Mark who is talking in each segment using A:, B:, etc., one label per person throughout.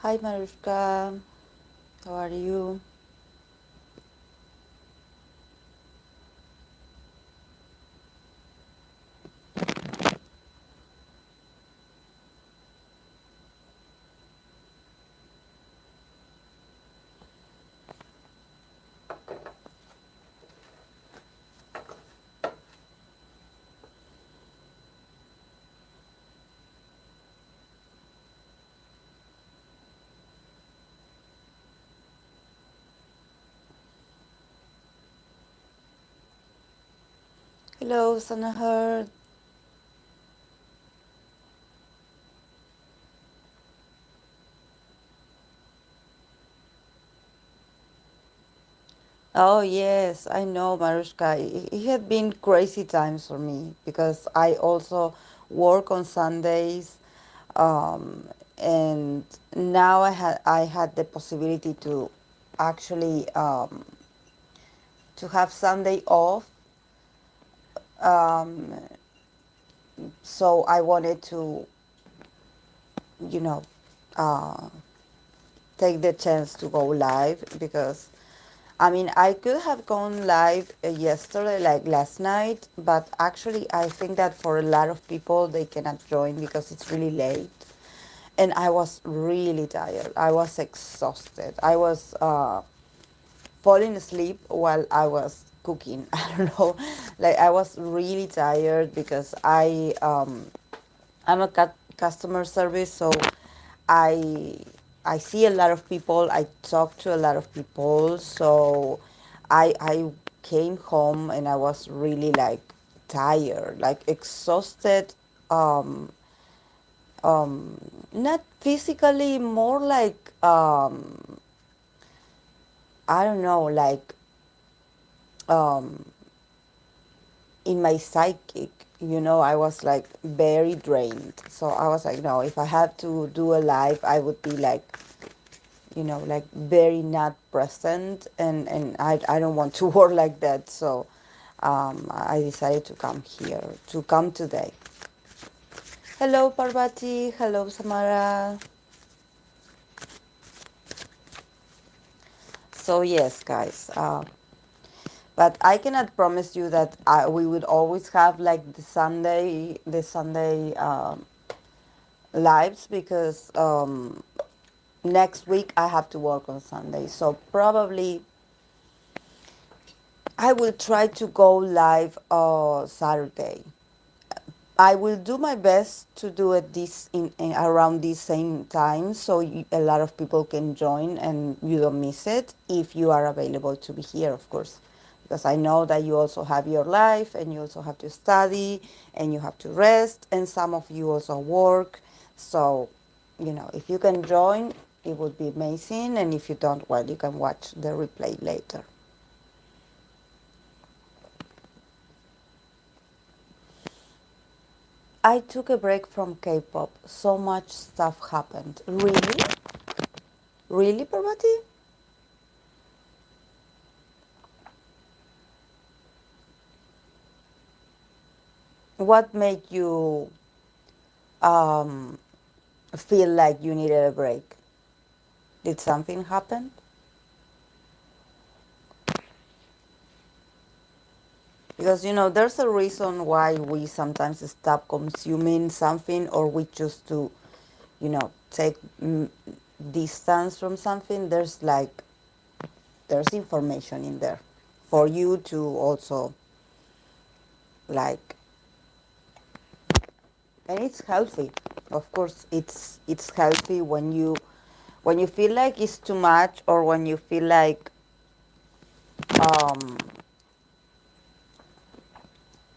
A: Hi Marushka, how are you? Hello Sanahar. Oh yes, I know Marushka. It had been crazy times for me because I also work on Sundays, um, and now I had the possibility to actually to have Sunday off. Um, so I wanted to, you know, uh, take the chance to go live because I mean, I could have gone live yesterday, like last night, but actually, I think that for a lot of people, they cannot join because it's really late. And I was really tired. I was exhausted. I was falling asleep while I was cooking. I don't know. Like, I was really tired because I'm a customer service, so I I see a lot of people. I talk to a lot of people, so I came home and I was really like tired, like exhausted. Um, Not physically, more like I don't know, like um, in my psychic, I was like very drained. So I was like, no, if I had to do a live, I would be like, like very not present, and I don't want to work like that. So I decided to come here, to come today. Hello, Parvati. Hello, Samara. So yes, guys. But I cannot promise you that we would always have like the Sunday lives because next week I have to work on Sunday. So probably I will try to go live Saturday. I will do my best to do it in around this same time so a lot of people can join and you don't miss it if you are available to be here, of course. Because I know that you also have your life and you also have to study and you have to rest and some of you also work. So, if you can join, it would be amazing. And if you don't, well, you can watch the replay later. I took a break from K-pop. So much stuff happened. Really? Really, Parvati? What made you um, feel like you needed a break? Did something happen? Because there's a reason why we sometimes stop consuming something or we choose to, take distance from something. There's information in there for you to also like, and it's healthy. Of course, it's healthy when you feel like it's too much or when you feel um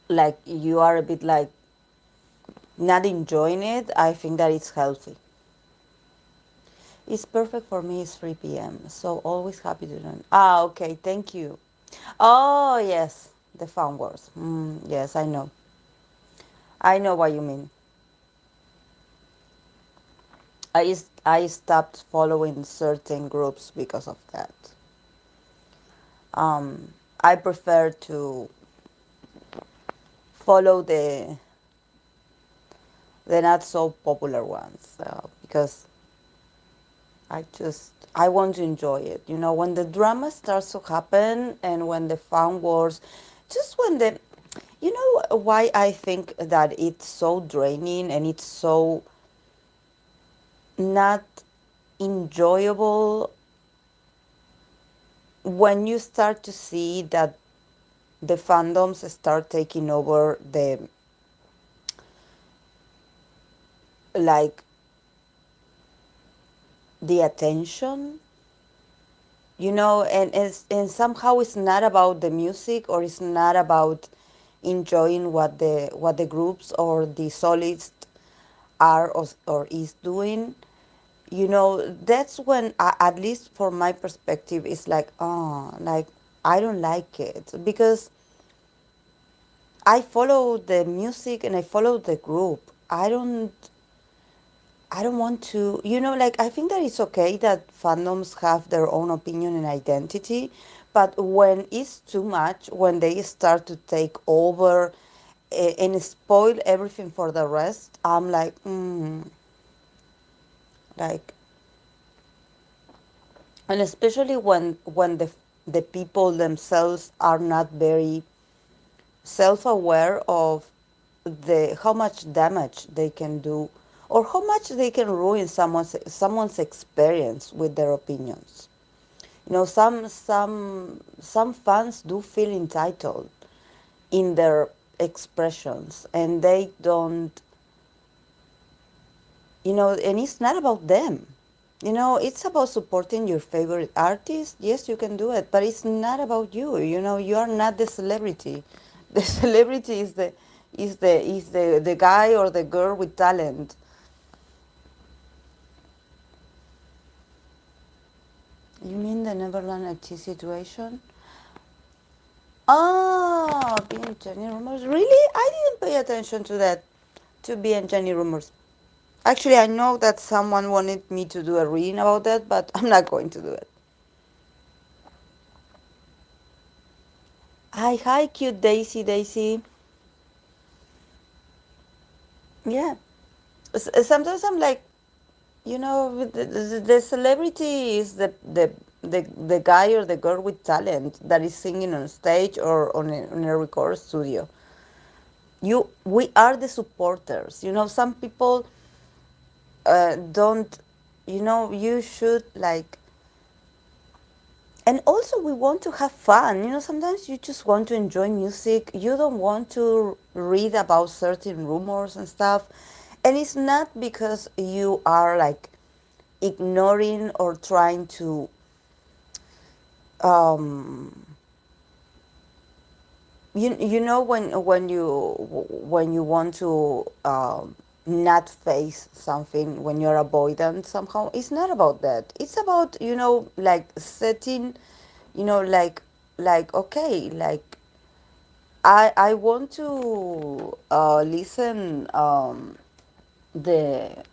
A: like you are a bit like not enjoying it. I think that it's healthy. It's perfect for me. It's 3 p.m. So always happy to learn. Okay, thank you. Oh yes, the fun words. Yes, I know what you mean. I stopped following certain groups because of that. I prefer to follow the not so popular ones because I want to enjoy it. When the drama starts to happen and when the fan wars, just when the, why I think that it's so draining and it's so not enjoyable when you start to see that the fandoms start taking over like the attention, and somehow it's not about the music or it's not about enjoying what the groups or the solists are or is doing. That's when at least from my perspective it's like, oh, like I don't like it because I follow the music and I follow the group. I don't want to, like, I think that it's okay that fandoms have their own opinion and identity, but when it's too much, when they start to take over and spoil everything for the rest, I'm like, like, and especially when the people themselves are not very self-aware of the how much damage they can do or how much they can ruin someone's experience with their opinions. Some fans do feel entitled in their expressions and they don't, and it's not about them. It's about supporting your favorite artist. Yes, you can do it, but it's not about you. You are not the celebrity. The celebrity is the guy or the girl with talent. You mean the Neverland IT situation? Oh, being Jenny Rumors. Really? I didn't pay attention to that. To be and Jenny Rumors. Actually, I know that someone wanted me to do a reading about that, but I'm not going to do it. Hi, cute Daisy, Daisy. Yeah. Sometimes I'm like, the celebrity is the guy or the girl with talent that is singing on stage or on a record studio. We are the supporters. Some people don't. You should like. And also, we want to have fun. Sometimes you just want to enjoy music. You don't want to read about certain rumors and stuff. And it's not because you are like ignoring or trying to um when you want to not face something, when you're avoidant somehow, it's not about that. It's about like setting, like okay, like I want to listen the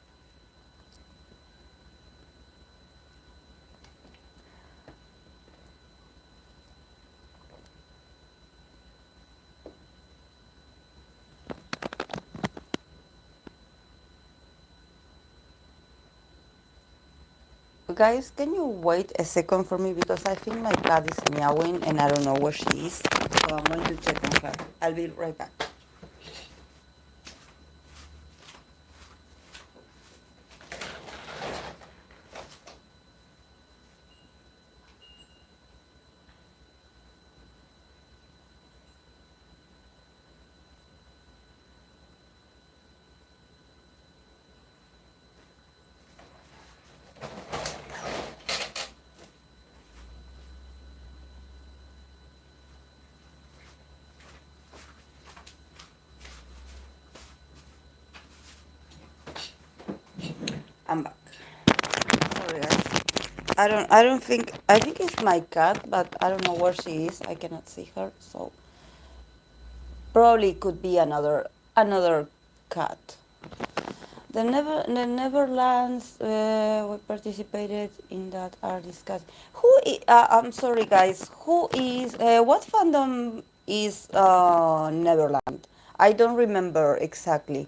A: guys, can you wait a second for me because I think my cat is meowing and I don't know where she is, so I'm going to check on her. I'll be right back. I'm back. Sorry, guys. I think it's my cat, but I don't know where she is. I cannot see her, so probably could be another cat. The Neverlands, we participated in that art discuss. I'm sorry, guys. What fandom is Neverland? I don't remember exactly.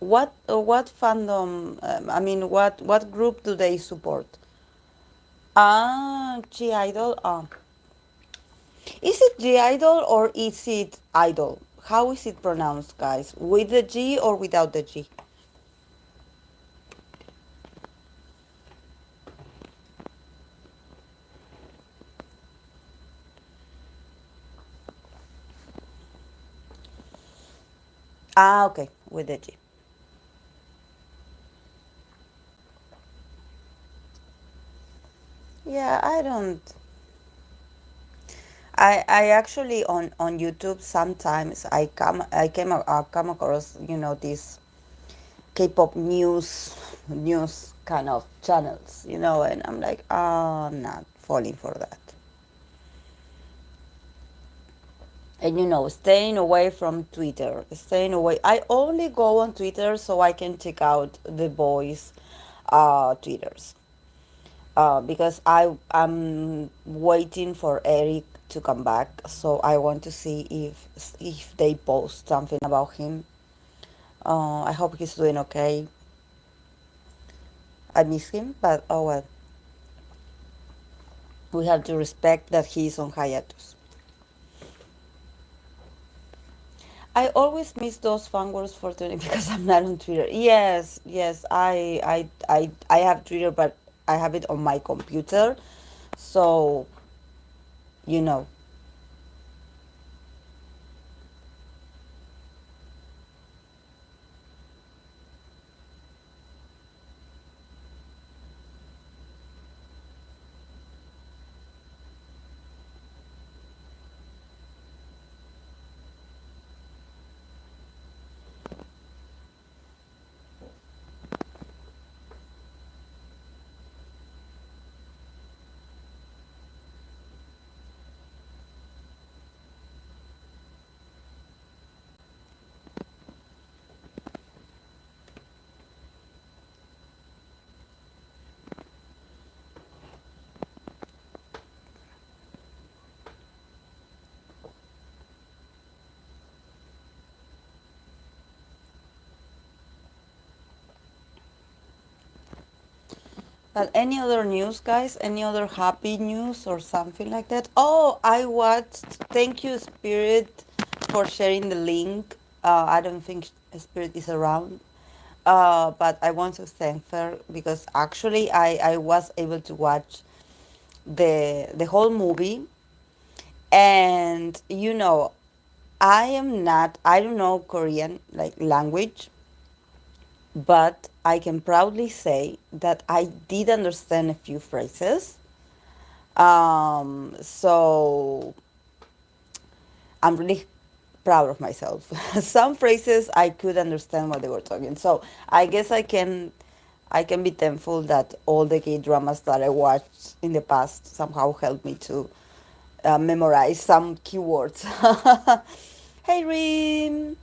A: What fandom? I mean, what group do they support? Ah, G Idol. Is it G Idol or is it Idol? How is it pronounced, guys? With the G or without the G? Ah, okay, with the G. Yeah, I don't. I actually on YouTube sometimes I come across these K-pop news kind of channels, and I'm like, I'm not falling for that. And staying away from Twitter, staying away. I only go on Twitter so I can check out the boys' Twitters. Because I'm waiting for Eric to come back, so I want to see if they post something about him. I hope he's doing okay. I miss him, but oh well, we have to respect that he's on hiatus. I always miss those fun words for Twitter because I'm not on Twitter. Yes, yes, I have Twitter, but I have it on my computer, so you know. But any other news, guys? Any other happy news or something like that? Oh, I watched. Thank you, Spirit, for sharing the link. I don't think Spirit is around. But I want to thank her because actually I was able to watch the whole movie, and I don't know Korean like language, but I can proudly say that I did understand a few phrases. So I'm really proud of myself. Some phrases I could understand what they were talking. So I guess I can be thankful that all the K dramas that I watched in the past somehow helped me to memorize some keywords. Hey Rim!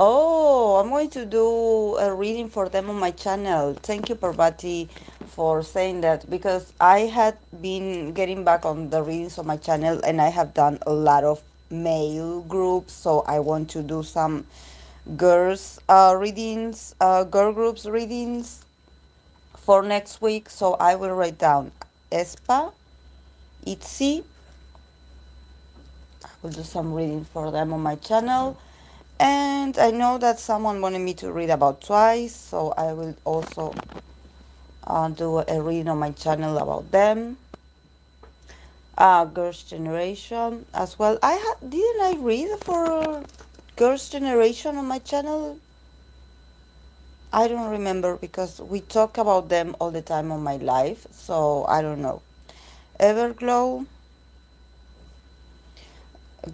A: Oh, I'm going to do a reading for them on my channel. Thank you, Parvati, for saying that because I had been getting back on the readings on my channel and I have done a lot of male groups. So I want to do some girls readings, girl groups readings for next week. So I will write down Espa, Itzy. I will do some reading for them on my channel. And I know that someone wanted me to read about Twice, so I will also do a reading on my channel about them. Girls' Generation as well. Didn't I read for Girls' Generation on my channel? I don't remember because we talk about them all the time on my live, so I don't know. Everglow,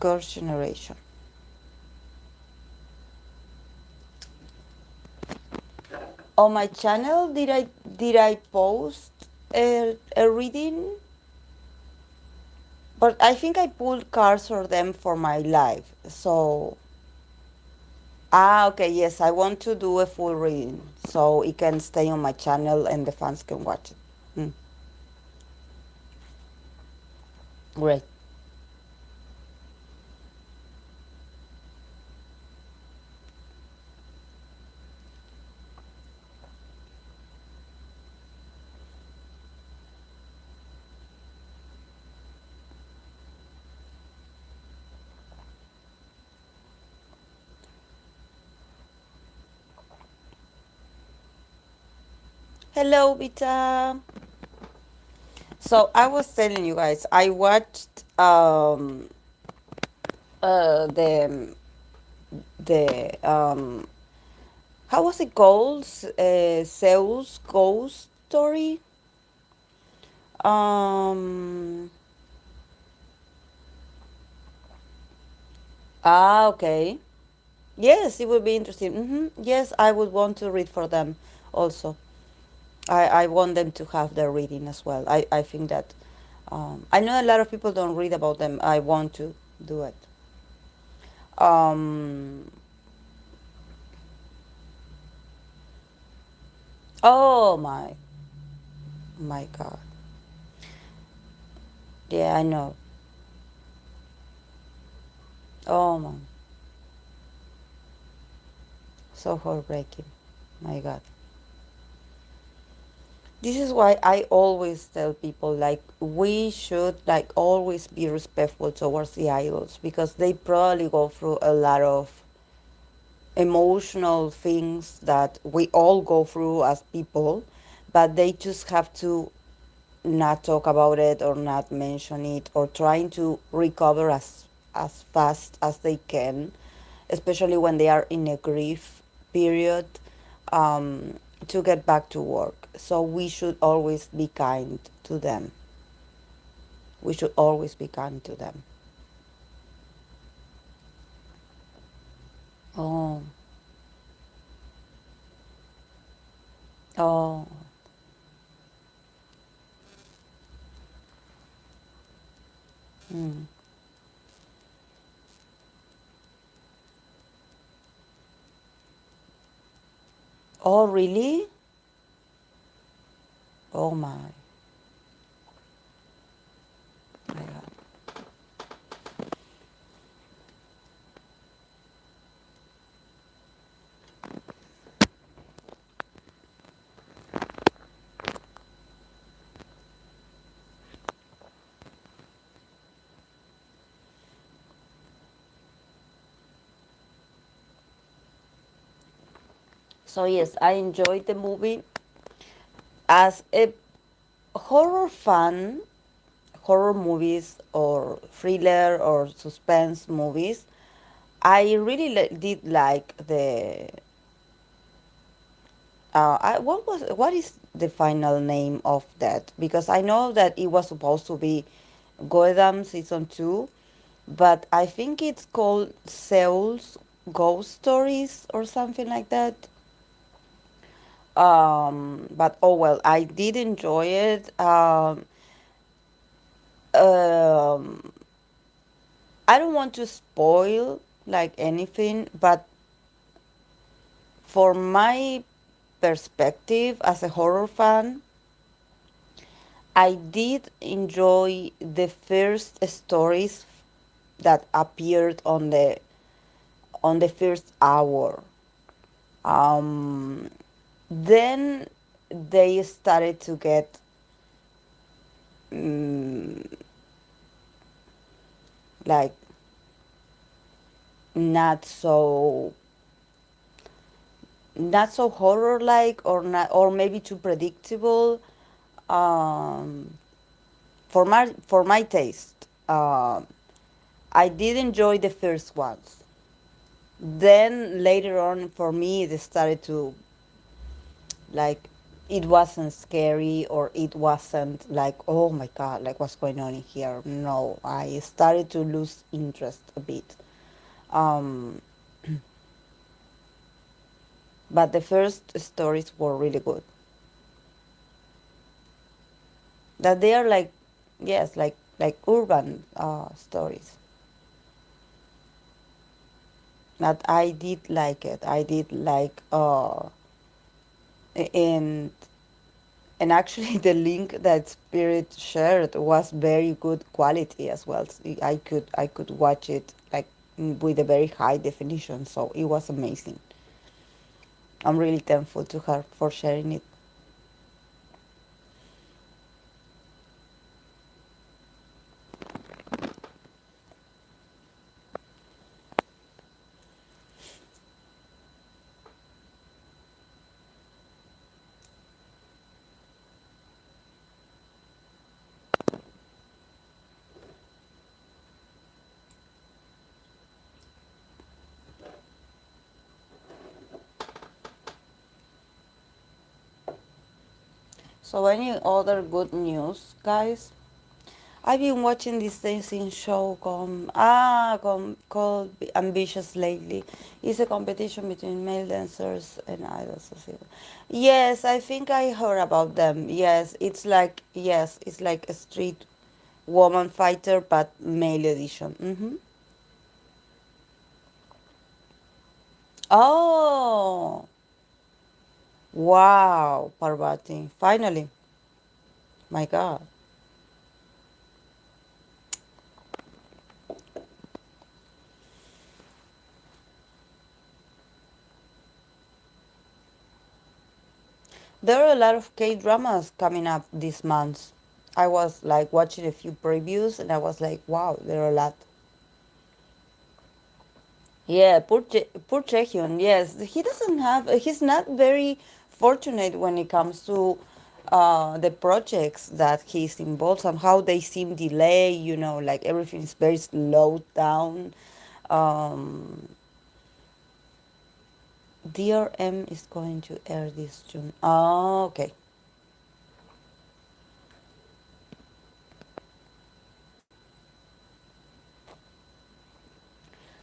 A: Girls' Generation. On my channel, did I post a reading? But I think I pulled cards for them for my live. So, okay, yes, I want to do a full reading so it can stay on my channel and the fans can watch it. Mm, great. Hello, Vita. So I was telling you guys, I watched the how was it called? Zeus Ghost Story. Um. Okay. Yes, it would be interesting. Yes, I would want to read for them also. I want them to have their reading as well. I think that I know a lot of people don't read about them. I want to do it. Um, oh my God. Yeah, I know. Oh my, so heartbreaking. My God. This is why I always tell people like we should like always be respectful towards the idols because they probably go through a lot of emotional things that we all go through as people, but they just have to not talk about it or not mention it or trying to recover as fast as they can, especially when they are in a grief period, to get back to work. So we should always be kind to them. We should always be kind to them. Oh, oh, mm. Oh, really? Oh my God. So yes, I enjoyed the movie as a horror fan. Horror movies or thriller or suspense movies, I really did like the what is the final name of that? Because I know that it was supposed to be Gotham season 2, but I think it's called Seoul's Ghost Stories or something like that. But oh well, I did enjoy it. Um, I don't want to spoil like anything, but for my perspective as a horror fan, I did enjoy the first stories that appeared on the first hour. Um, then they started to get mm, like not so not so horror like or not or maybe too predictable um, for my taste. I did enjoy the first ones. Then later on, for me, it started to like it wasn't scary or it wasn't like oh my god, like what's going on in here. No, I started to lose interest a bit. Um, but the first stories were really good. That they are like yes, like urban stories. That I did like it. I did like and actually the link that Spirit shared was very good quality as well. I could watch it like with a very high definition, so it was amazing. I'm really thankful to her for sharing it. So, any other good news, guys? I've been watching this dancing show called Ambitious lately. It's a competition between male dancers and idols. Yes, I think I heard about them. Yes, it's like a street woman fighter, but male edition. Oh, wow, Parvati! Finally, my God. There are a lot of K dramas coming up this month. I was like watching a few previews and I was like, wow, there are a lot. Yeah, poor Chaehyun. Yes, he doesn't have. He's not very fortunate when it comes to the projects that he's involved. Somehow they seem delay. Like everything's very slowed down. Um, DRM is going to air this June. Oh, okay.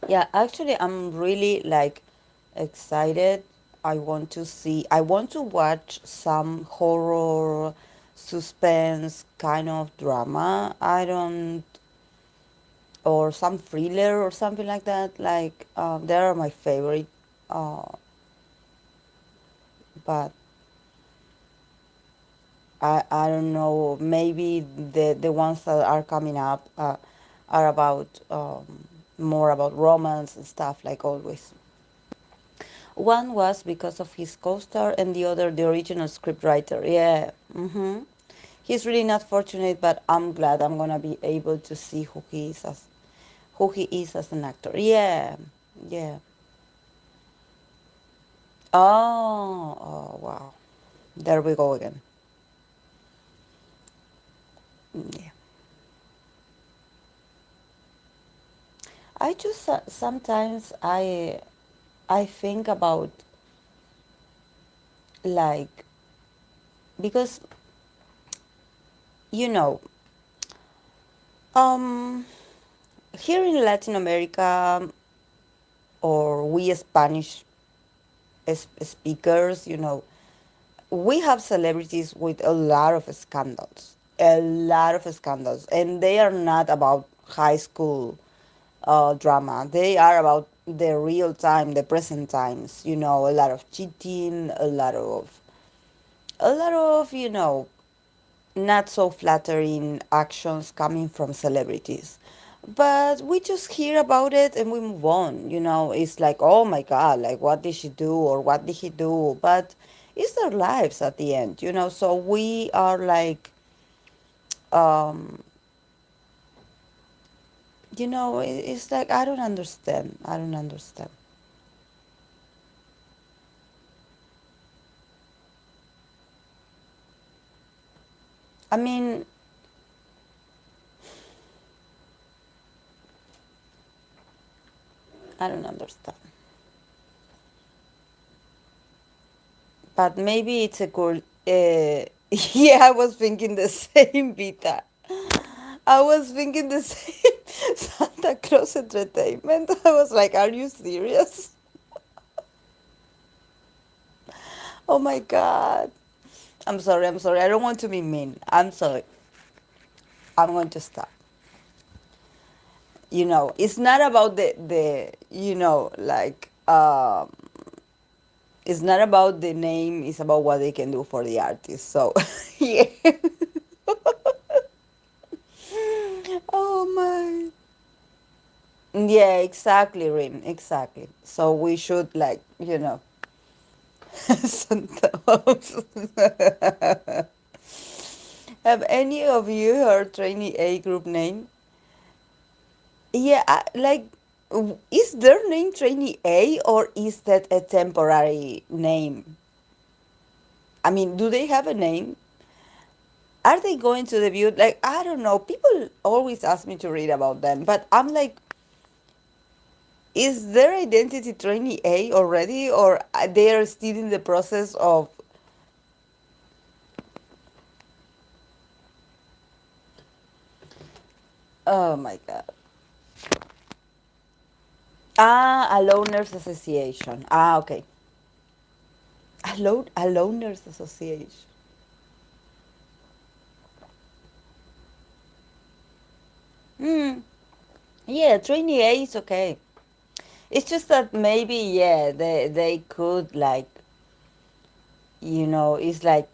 A: Yeah, actually, I'm really like excited. I want to watch some horror, suspense kind of drama. I don't, or some thriller or something like that. Like, they are my favorite. Uh, but I don't know. Maybe the ones that are coming up are about more about romance and stuff like always. One was because of his co-star, and the other the original scriptwriter. Yeah. He's really not fortunate, but I'm glad I'm gonna be able to see who he is as an actor. Yeah. Yeah. Oh, wow. There we go again. Yeah. I just sometimes I think about, like, because you know um here in Latin America, or we Spanish speakers, we have celebrities with a lot of scandals, and they are not about high school drama. They are about the real time, the present times. A lot of cheating, a lot of not so flattering actions coming from celebrities. But we just hear about it and we move on. It's like, oh my God, like what did she do or what did he do? But it's their lives at the end, so we are like, um, it's like, I don't understand. I don't understand. I mean, I don't understand. But maybe it's a good. Yeah, I was thinking the same, Vita. I was thinking the same. Santa Claus Entertainment. I was like, are you serious? Oh my God. I'm sorry, I'm sorry. I don't want to be mean. I'm sorry. I'm going to stop. It's not about like, it's not about the name, it's about what they can do for the artist. So, yeah. Oh my. Yeah, exactly, Rin. Exactly. So we should, like, sometimes. Have any of you heard Trainee A group name? Yeah, like, is their name Trainee A, or is that a temporary name? I mean, do they have a name? Are they going to debut? Like, I don't know. People always ask me to read about them, but I'm like, is their identity Trainee A already, or they are still in the process of? Oh my God. Ah, a loners association. Ah, okay. A loners association. Hmm. Yeah, trainee A is okay. It's just that maybe yeah, they could like it's like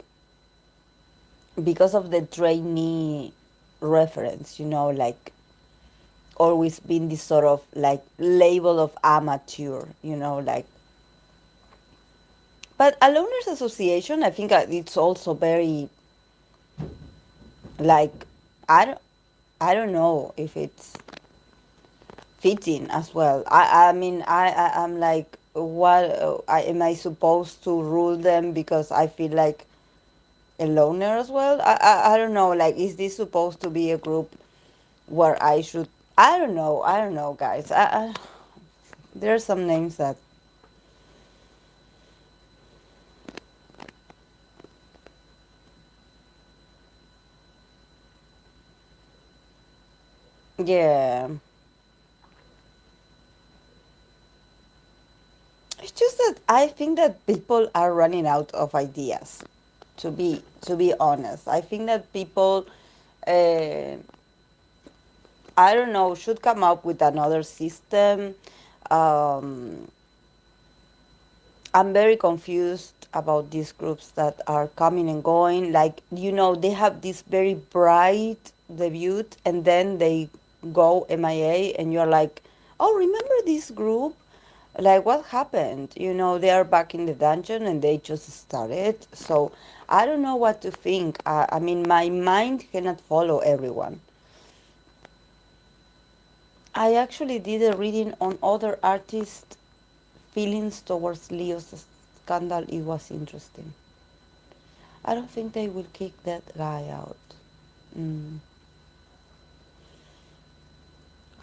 A: because of the trainee reference, like always been this sort of like label of amateur, like. But a loners association, I think it's also very like I don't I don't know if it's fitting as well. I mean I'm like what am I supposed to rule them because I feel like a loner as well? I don't know. Like, is this supposed to be a group where I should? I don't know, guys. There are some names that yeah. It's just that I think that people are running out of ideas. To be honest, I think that people, uh, I don't know, should come up with another system. Um, I'm very confused about these groups that are coming and going. Like, they have this very bright debut and then they go MIA, and you're like, oh, remember this group? Like, what happened? They are back in the dungeon and they just started. So I don't know what to think. I mean, my mind cannot follow everyone. I actually did a reading on other artists' feelings towards Leo's scandal. It was interesting. I don't think they will kick that guy out. Mm,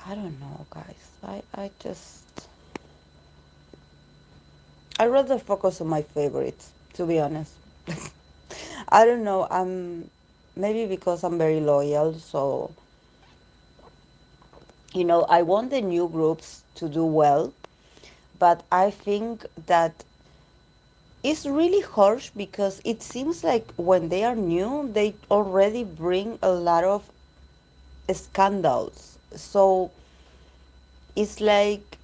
A: I don't know, guys. I just. I rather focus on my favorites, to be honest. I don't know. Maybe because I'm very loyal, so I want the new groups to do well, but I think that it's really harsh because it seems like when they are new, they already bring a lot of scandals. So it's like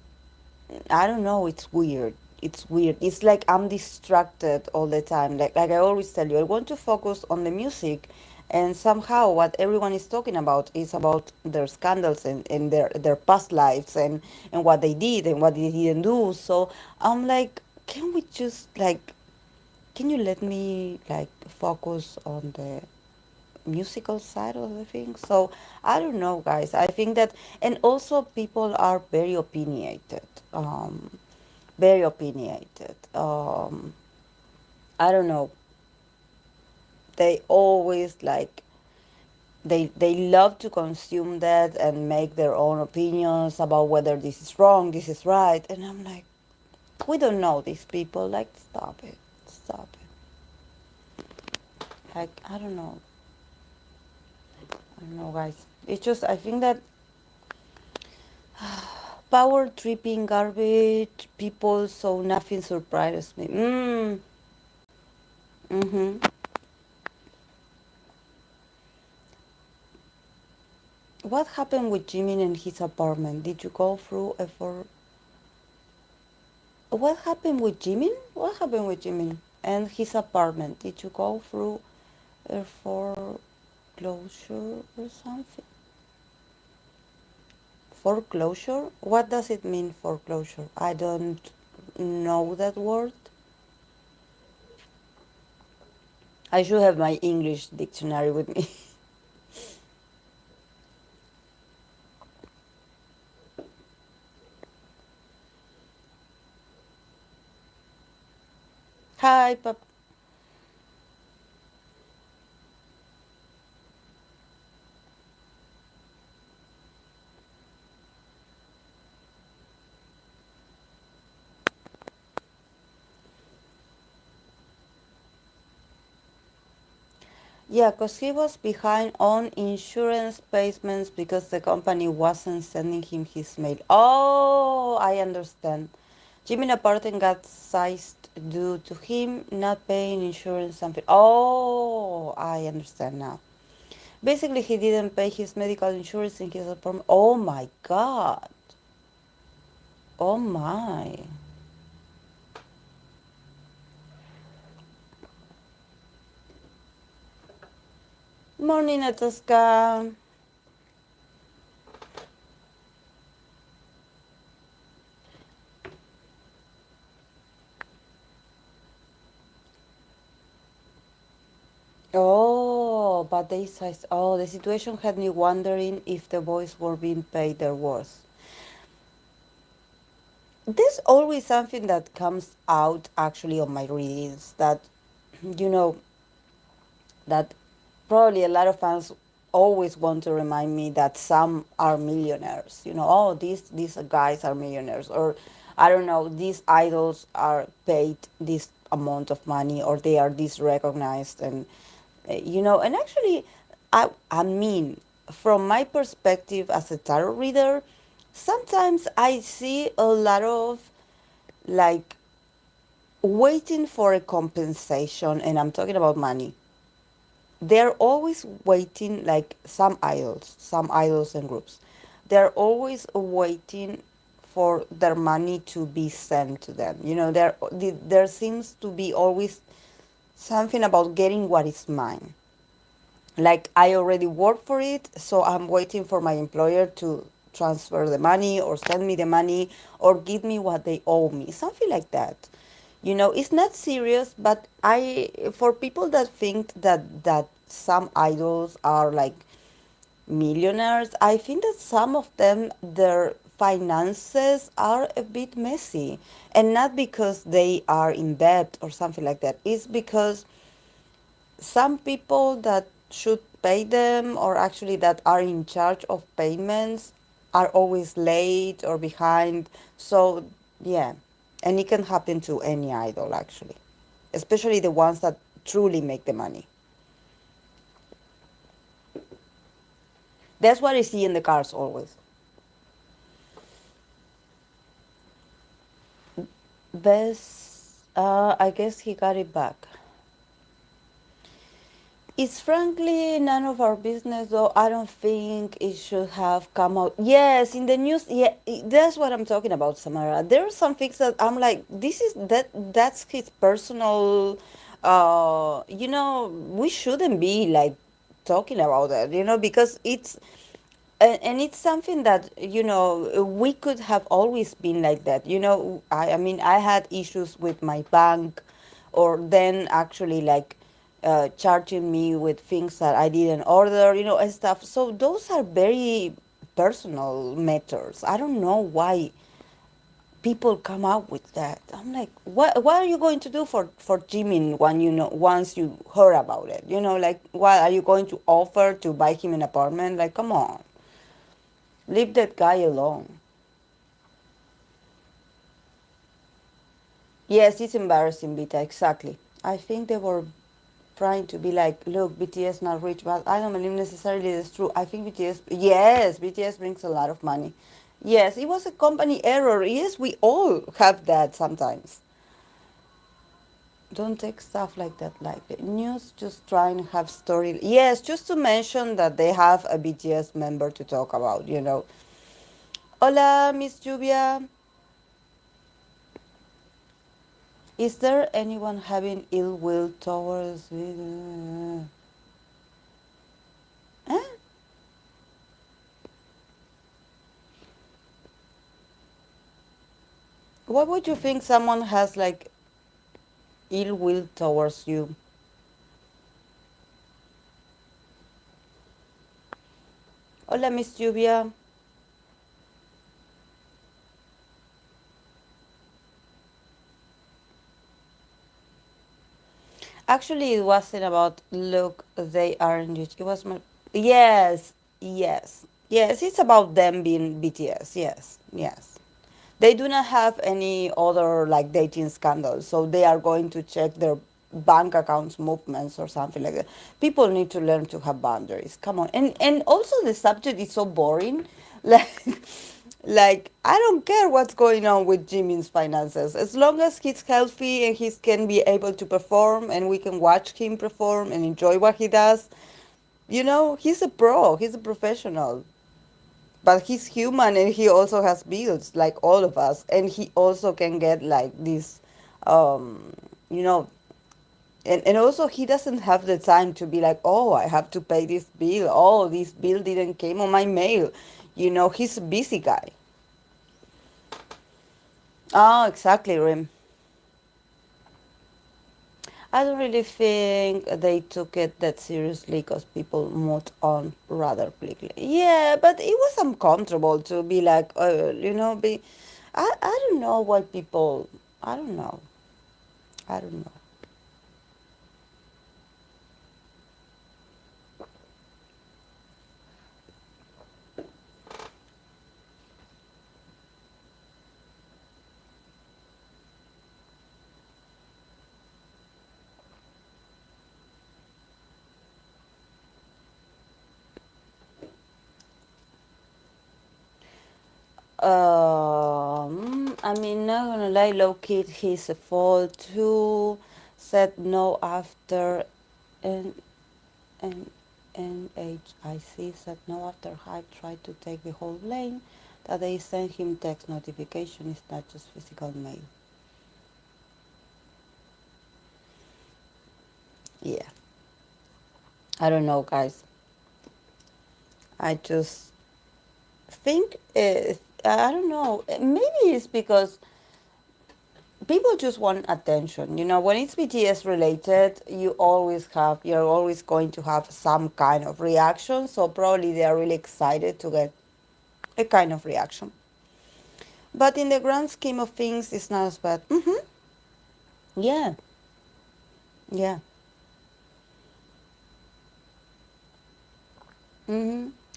A: I don't know, it's weird. It's weird. It's like I'm distracted all the time. Like I always tell you, I want to focus on the music, and somehow what everyone is talking about is about their scandals and their past lives and what they did and what they didn't do. So I'm like, can we just like can you let me like focus on the musical side of the thing? So I don't know, guys. I think that, and also people are very opinionated. Very opinionated. I don't know. They always like they love to consume that and make their own opinions about whether this is wrong, this is right, and I'm like, we don't know these people. Like, stop it, stop it. Like, I don't know, guys. It's just I think that power tripping garbage people, so nothing surprises me. Mm-hmm. What happened with Jimin and his apartment? Did you go through a for? What happened with Jimin? What happened with Jimin and his apartment? Did you go through a foreclosure or something? Foreclosure? What does it mean, foreclosure? I don't know that word. I should have my English dictionary with me. Hi, Pap. Yeah, because he was behind on insurance payments because the company wasn't sending him his mail. Oh, I understand. Jimmy Napartan got sized due to him not paying insurance something. Oh, I understand now. Basically, he didn't pay his medical insurance in his apartment. Oh my God. Oh my. Morning, Ataska. Oh, but they says, oh, the situation had me wondering if the boys were being paid their worth. There's always something that comes out actually on my readings that, you know, that probably a lot of fans always want to remind me that some are millionaires. Oh, these guys are millionaires, or I don't know, these idols are paid this amount of money, or they are this recognized, and and actually, I mean, from my perspective as a tarot reader, sometimes I see a lot of like waiting for a compensation, and I'm talking about money. They're always waiting, like some idols and groups. They're always waiting for their money to be sent to them. There seems to be always something about getting what is mine. Like I already work for it, so I'm waiting for my employer to transfer the money or send me the money or give me what they owe me, something like that. It's not serious, but for people that think that some idols are like millionaires, I think that some of them, their finances are a bit messy, and not because they are in debt or something like that. It's because some people that should pay them, or actually that are in charge of payments, are always late or behind. So yeah, and it can happen to any idol actually, especially the ones that truly make the money. That's what I see in the cars always. Best, I guess he got it back. It's frankly none of our business, though. I don't think it should have come out. Yes, in the news. Yeah, that's what I'm talking about, Samara. There are some things that I'm like, this is that. That's his personal. We shouldn't be like talking about that. Because it's and it's something that we could have always been like that. I mean, I had issues with my bank, or then actually like charging me with things that I didn't order, and stuff. So those are very personal matters. I don't know why people come out with that. I'm like, what are you going to do for Jimin when once you heard about it? Like, what are you going to offer to buy him an apartment? Like, come on, leave that guy alone. Yes, it's embarrassing, Vita, exactly. I think they were trying to be like, look, BTS not rich, but I don't believe necessarily that's true. I think BTS brings a lot of money. Yes, it was a company error. Yes, we all have that sometimes. Don't take stuff like that lightly. News, just try and have story. Yes, just to mention that they have a BTS member to talk about. Hola, Miss Lluvia. Is there anyone having ill will towards me? Eh? Why would you think someone has like ill will towards you? Hola, Miss Lluvia. Actually, it wasn't about look, they aren't rich. It was my. Yes, yes, yes. It's about them being BTS. Yes, yes. They do not have any other like dating scandals, so they are going to check bank accounts movements or something like that. People need to learn to have boundaries. Come on. And also the subject is so boring. Like like I don't care what's going on with Jimin's finances. As long as he's healthy and he can be able to perform and we can watch him perform and enjoy what he does, he's a pro, he's a professional. But he's human and he also has bills like all of us. And he also can get like this um you know and also he doesn't have the time to be like, oh, I have to pay this bill, oh, this bill didn't came on my mail. He's a busy guy. Oh, exactly, Rim. I don't really think they took it that seriously because people moved on rather quickly. Yeah, but it was uncomfortable to be like, be. I don't know why people. I don't know. I don't know. I mean, not gonna lie, low kid, he's a fall too. Said no after, and and NHIC said no after Hype tried to take the whole blame. That they sent him text notification is not just physical mail. Yeah, I don't know, guys. I just think I don't know. Maybe it's because people just want attention. When it's BTS related, you're always going to have some kind of reaction. So probably they are really excited to get a kind of reaction. But in the grand scheme of things, it's not as bad. Yeah, yeah.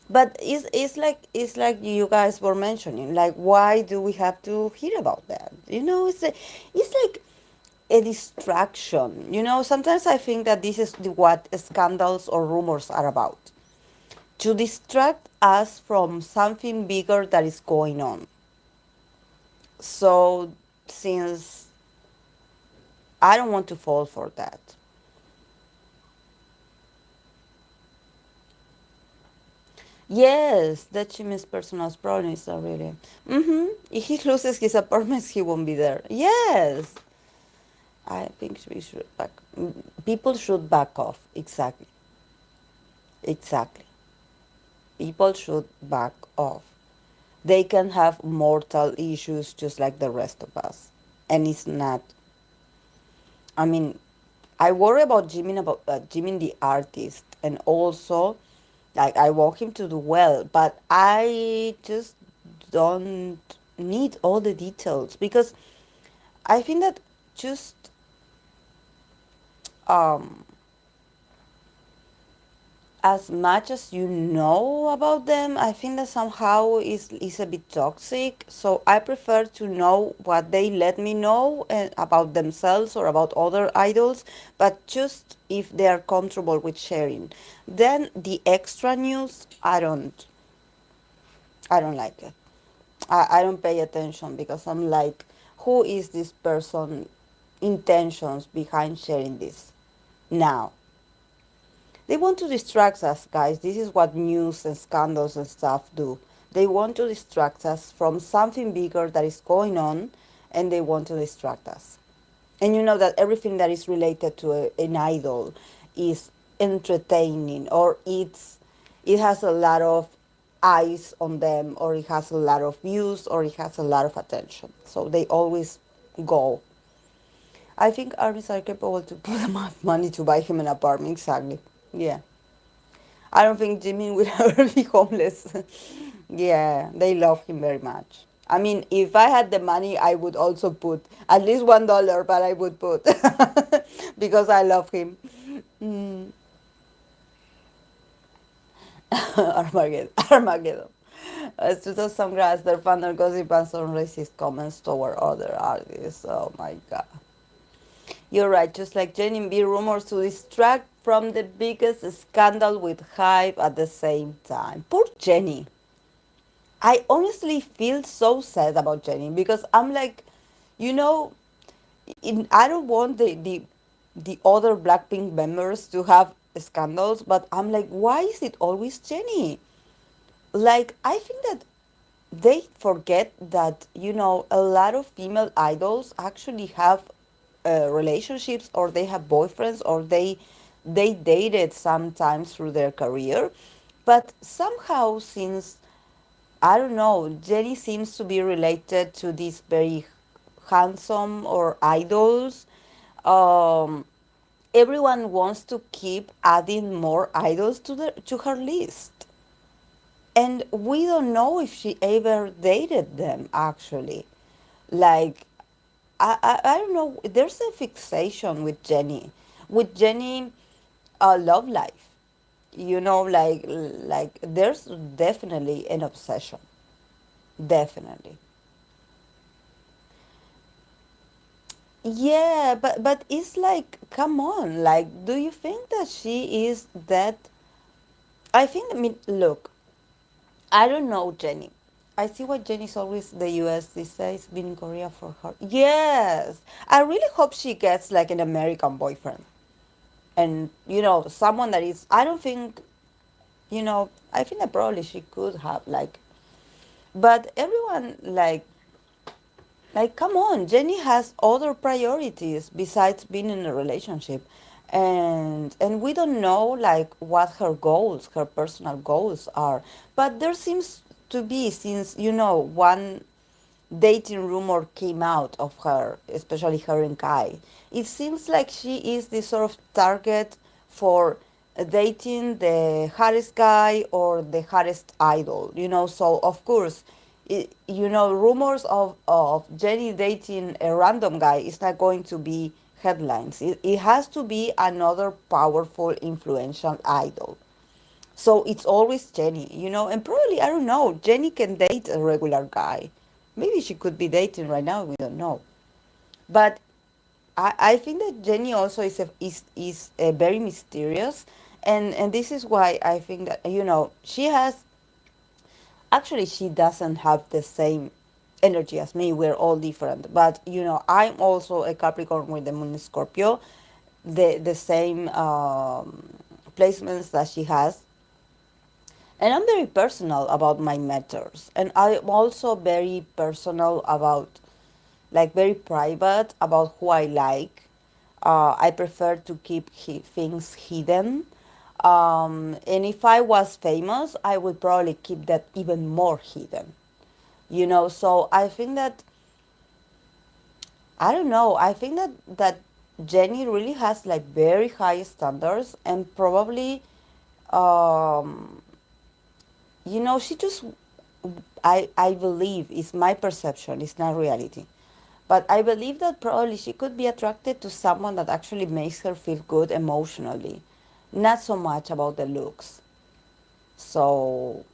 A: But it's like you guys were mentioning. Like, why do we have to hear about that? It's like a distraction. Sometimes I think that this is what scandals or rumors are about, to distract us from something bigger that is going on. So, since I don't want to fall for that. Yes, that Jimmy's personal problem is not really. If he loses his apartment, he won't be there. Yes, I think we should back. People should back off. Exactly, exactly. People should back off. They can have mortal issues just like the rest of us, and it's not. I mean, I worry about Jimin the artist, and also like I want him to do well, but I just don't need all the details because I think that just um as much as you know about them, I think that somehow is a bit toxic. So I prefer to know what they let me know about themselves or about other idols, but just if they are comfortable with sharing. Then the extra news, I don't like it. I don't pay attention because I'm like, who is this person intentions behind sharing this now? They want to distract us, guys. This is what news and scandals and stuff do. They want to distract us from something bigger that is going on, and they want to distract us. And you know that everything that is related to an idol is entertaining, or it has a lot of eyes on them, or it has a lot of views, or it has a lot of attention. So they always go. I think armies are capable to put enough money to buy him an apartment. Exactly. Yeah. I don't think Jimmy will ever be homeless. Yeah, they love him very much. I mean, if I had the money, I would also put at least $1, but I would put because I love him. Armageddon. Armageddon. To those some grass, their founder gossip and some racist comments toward other artists. Oh my god. You're right, just like Jenny B rumors to distract from the biggest scandal with hype at the same time. Poor Jenny. I honestly feel so sad about Jenny because I'm like, you know, I don't want the other Blackpink members to have scandals, but I'm like, why is it always Jenny? Like, I think that they forget that, a lot of female idols actually have relationships, or they have boyfriends, or they dated sometimes through their career. But somehow, since I don't know, Jenny seems to be related to these very handsome or idols. Um, Everyone wants to keep adding more idols to her list. And we don't know if she ever dated them actually. Like, I don't know, there's a fixation with Jenny. With Jenny, love life. Like there's definitely an obsession. Definitely. Yeah, but it's like, come on, like, do you think that she is that? I think, I mean, look, I don't know Jenny. I see why Jenny's always the US these days, been in Korea for her. Yes, I really hope she gets like an American boyfriend, and someone that is. I don't think, I think that probably she could have like, but everyone like, come on, Jenny has other priorities besides being in a relationship. And we don't know like what her goals, her personal goals are. But there seems to be, since one dating rumor came out of her, especially her and Kai. It seems like she is the sort of target for dating the hottest guy or the hottest idol, So, of course, rumors of Jenny dating a random guy is not going to be headlines. It has to be another powerful, influential idol. So it's always Jenny, and probably, I don't know, Jenny can date a regular guy. Maybe she could be dating right now, we don't know. But I think that Jenny also is very mysterious, and this is why I think that, she has, actually, she doesn't have the same energy as me. We're all different. But, I'm also a Capricorn with the moon in Scorpio, the same placements that she has. And I'm very personal about my matters. And I'm also very personal about, like, very private about who I like. I prefer to keep things hidden. And if I was famous, I would probably keep that even more hidden. So I think that, I don't know, I think that Jenny really has like very high standards, and probably, um, she just, I believe, it's my perception, it's not reality. But I believe that probably she could be attracted to someone that actually makes her feel good emotionally, not so much about the looks. So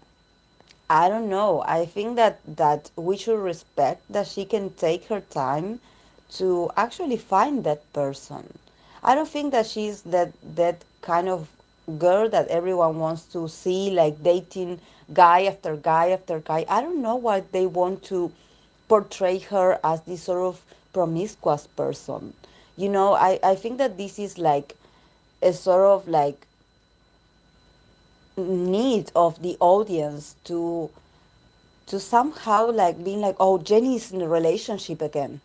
A: I don't know. I think that we should respect that she can take her time to actually find that person. I don't think that she's that kind of girl that everyone wants to see, like dating guy after guy after guy. I don't know why they want to portray her as this sort of promiscuous person. I think that this is like a sort of like need of the audience to somehow like being like, oh, Jenny's in a relationship again,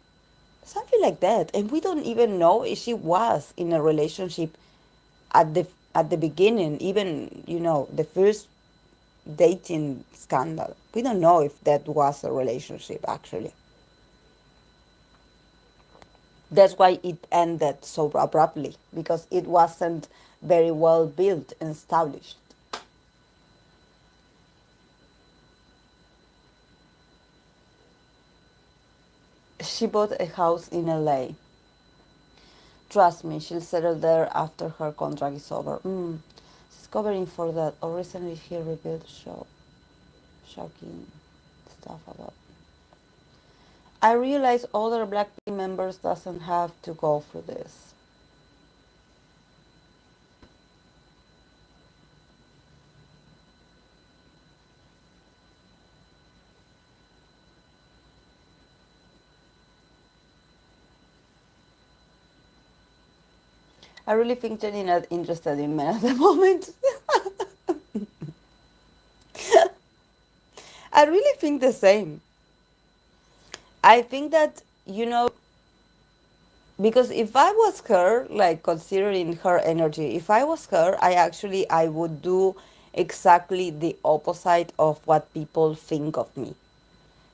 A: something like that, and we don't even know if she was in a relationship at the beginning, even the first dating scandal. We don't know if that was a relationship actually. That's why it ended so abruptly, because it wasn't very well built and established. She bought a house in LA. Trust me, she'll settle there after her contract is over. She's covering for that. Or recently she revealed shocking stuff about. I realize other black team members doesn't have to go through this. I really think Jenny not interested in men at the moment. I really think the same. I think that, because if I was her, like considering her energy, if I was her, I would do exactly the opposite of what people think of me.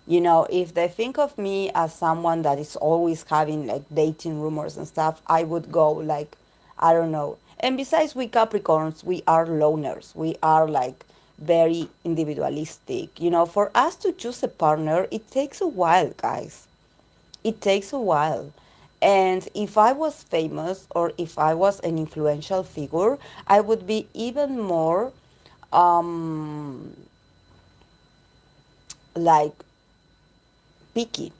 A: If they think of me as someone that is always having like dating rumors and stuff, I would go like, I don't know. And besides, we Capricorns, we are loners. We are like very individualistic. For us to choose a partner, it takes a while, guys. It takes a while. And if I was famous or if I was an influential figure, I would be even more um, like picky,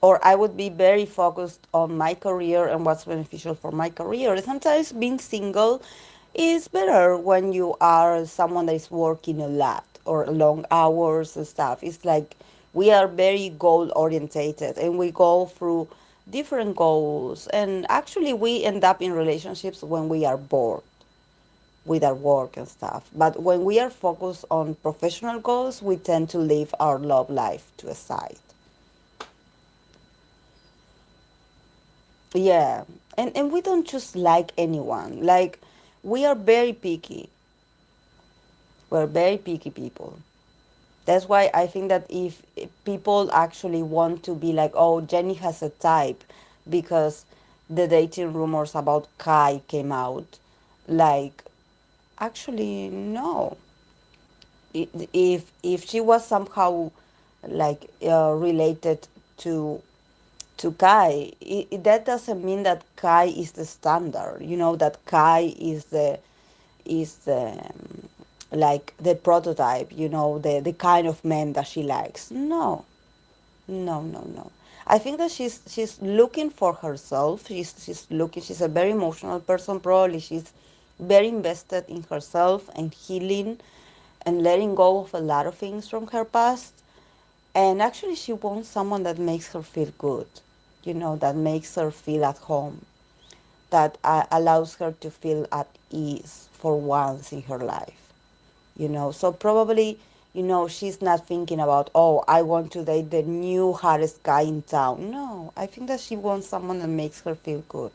A: or I would be very focused on my career and what's beneficial for my career. Sometimes being single is better when you are someone that is working a lot or long hours and stuff. It's like we are very goal orientated and we go through different goals, and actually we end up in relationships when we are bored with our work and stuff. But when we are focused on professional goals, we tend to leave our love life to a side. Yeah, and we don't just like anyone. Like we are very picky. We're very picky people. That's why I think that if people actually want to be like, oh, Jenny has a type, because the dating rumors about Kai came out, like actually no. If she was somehow like related to Kai, that doesn't mean that Kai is the standard. That Kai is the like the prototype. The kind of man that she likes. No, no, no, no. I think that she's looking for herself. She's looking. She's a very emotional person. Probably she's very invested in herself and healing and letting go of a lot of things from her past. And actually, she wants someone that makes her feel good, that makes her feel at home, that allows her to feel at ease for once in her life, So probably, she's not thinking about, oh, I want to date the new hottest guy in town. No, I think that she wants someone that makes her feel good.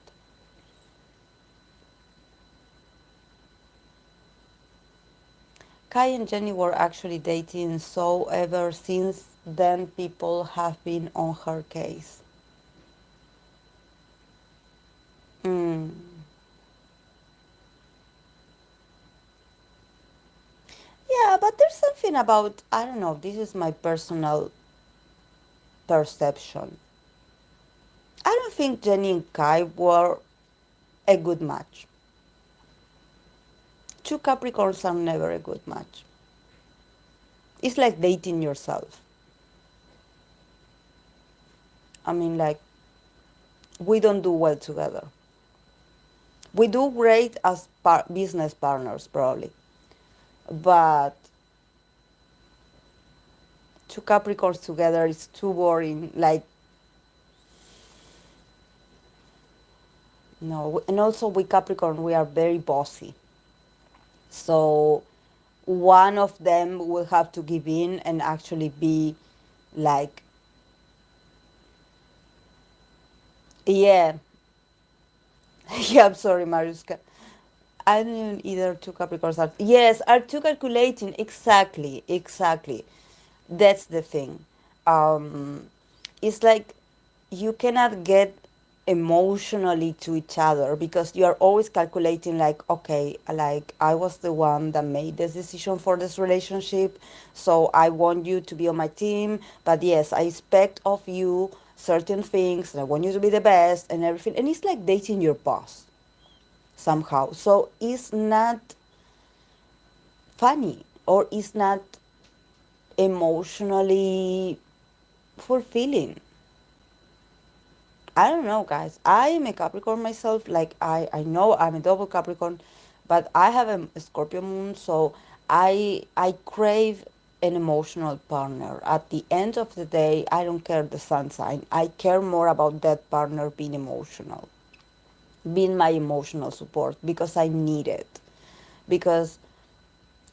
A: Kai and Jenny were actually dating, so ever since then, people have been on her case. Mm. Yeah, but there's something about, I don't know, this is my personal perception. I don't think Jenny and Kai were a good match. Two Capricorns are never a good match. It's like dating yourself. I mean, like, we don't do well together. We do great as business partners, probably. But two Capricorns together is too boring. Like, no. And also, with Capricorn, we are very bossy. So one of them will have to give in and actually be like, yeah, yeah, I'm sorry, Mariuska. I don't even either two Capricorns are, yes, are too calculating. Exactly, exactly. That's the thing. Um, it's like you cannot get emotionally to each other because you are always calculating like, okay, like I was the one that made this decision for this relationship, so I want you to be on my team, but yes, I expect of you certain things and I want you to be the best and everything, and it's like dating your boss somehow. So it's not funny, or it's not emotionally fulfilling. I don't know, guys. I am a Capricorn myself. Like, I know I'm a double Capricorn, but I have a Scorpio moon, so I crave an emotional partner. At the end of the day, I don't care the sun sign. I care more about that partner being emotional, being my emotional support because I need it. Because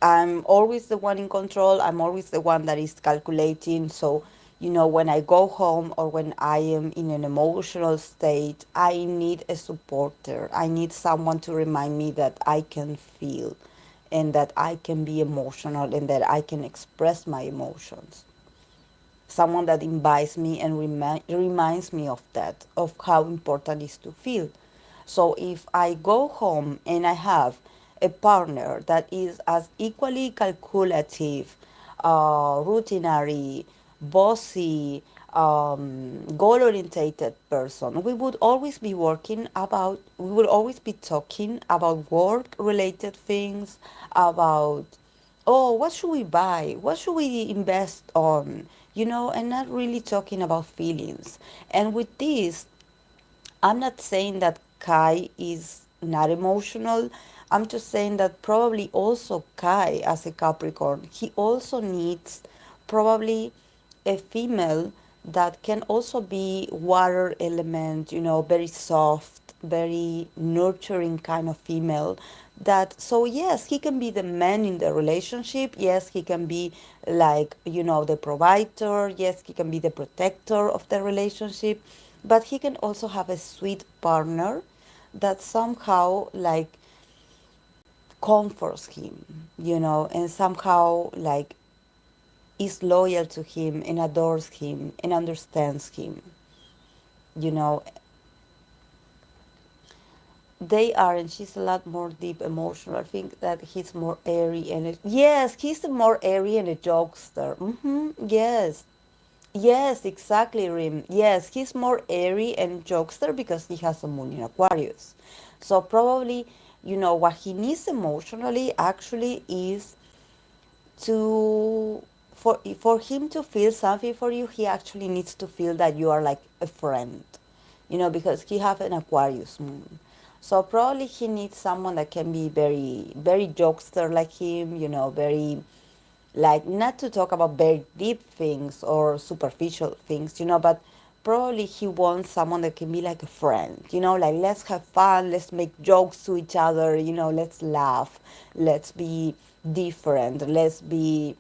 A: I'm always the one in control. I'm always the one that is calculating. So, when I go home or when I am in an emotional state, I need a supporter. I need someone to remind me that I can feel and that I can be emotional and that I can express my emotions. Someone that invites me and reminds me of that, of how important it is to feel. So if I go home and I have a partner that is as equally calculative, routinary, bossy, goal orientated person, we would always be talking about work related things, about, oh, what should we buy? What should we invest on? And not really talking about feelings. And with this, I'm not saying that Kai is not emotional. I'm just saying that probably also Kai, as a Capricorn, he also needs probably a female that can also be water element, very soft, very nurturing kind of female. That, so yes, he can be the man in the relationship. Yes, he can be like, the provider. Yes, he can be the protector of the relationship, but he can also have a sweet partner that somehow like comforts him, and somehow like is loyal to him and adores him and understands him. You know, they are, and she's a lot more deep emotional. I think that he's more airy yes, he's more airy and a jokester. Yes. Yes, exactly, Rim. Yes, he's more airy and jokester because he has a moon in Aquarius. So probably, what he needs emotionally actually is to for him to feel something for you, he actually needs to feel that you are like a friend. Because he have an Aquarius moon. So probably he needs someone that can be very, very jokester like him, very, like, not to talk about very deep things or superficial things, but probably he wants someone that can be like a friend, like, let's have fun, let's make jokes to each other, let's laugh, let's be different, let's be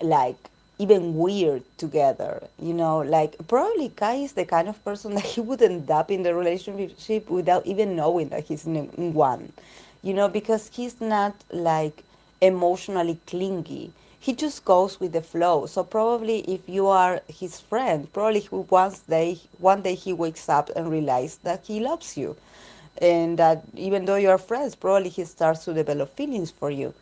A: like even weird together, like probably Kai is the kind of person that he would end up in the relationship without even knowing that he's in one, because he's not like emotionally clingy. He just goes with the flow. So probably if you are his friend, probably one day he wakes up and realizes that he loves you, and that even though you are friends, probably he starts to develop feelings for you,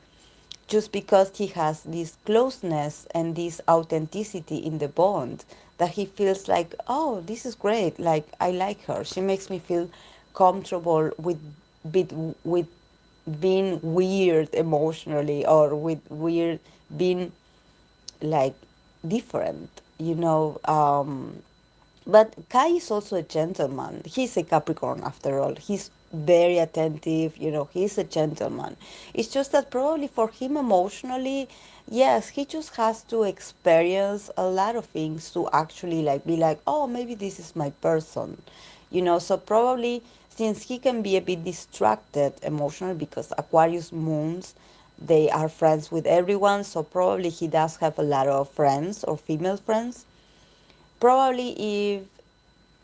A: just because he has this closeness and this authenticity in the bond, that he feels like, oh, this is great, like, I like her, she makes me feel comfortable bit with being weird emotionally, or with weird being like different, but Kai is also a gentleman. He's a Capricorn after all. He's very attentive, he's a gentleman. It's just that probably for him emotionally, yes, he just has to experience a lot of things to actually like be like, oh, maybe this is my person. So probably since he can be a bit distracted emotionally because Aquarius moons, they are friends with everyone, so probably he does have a lot of friends or female friends. Probably if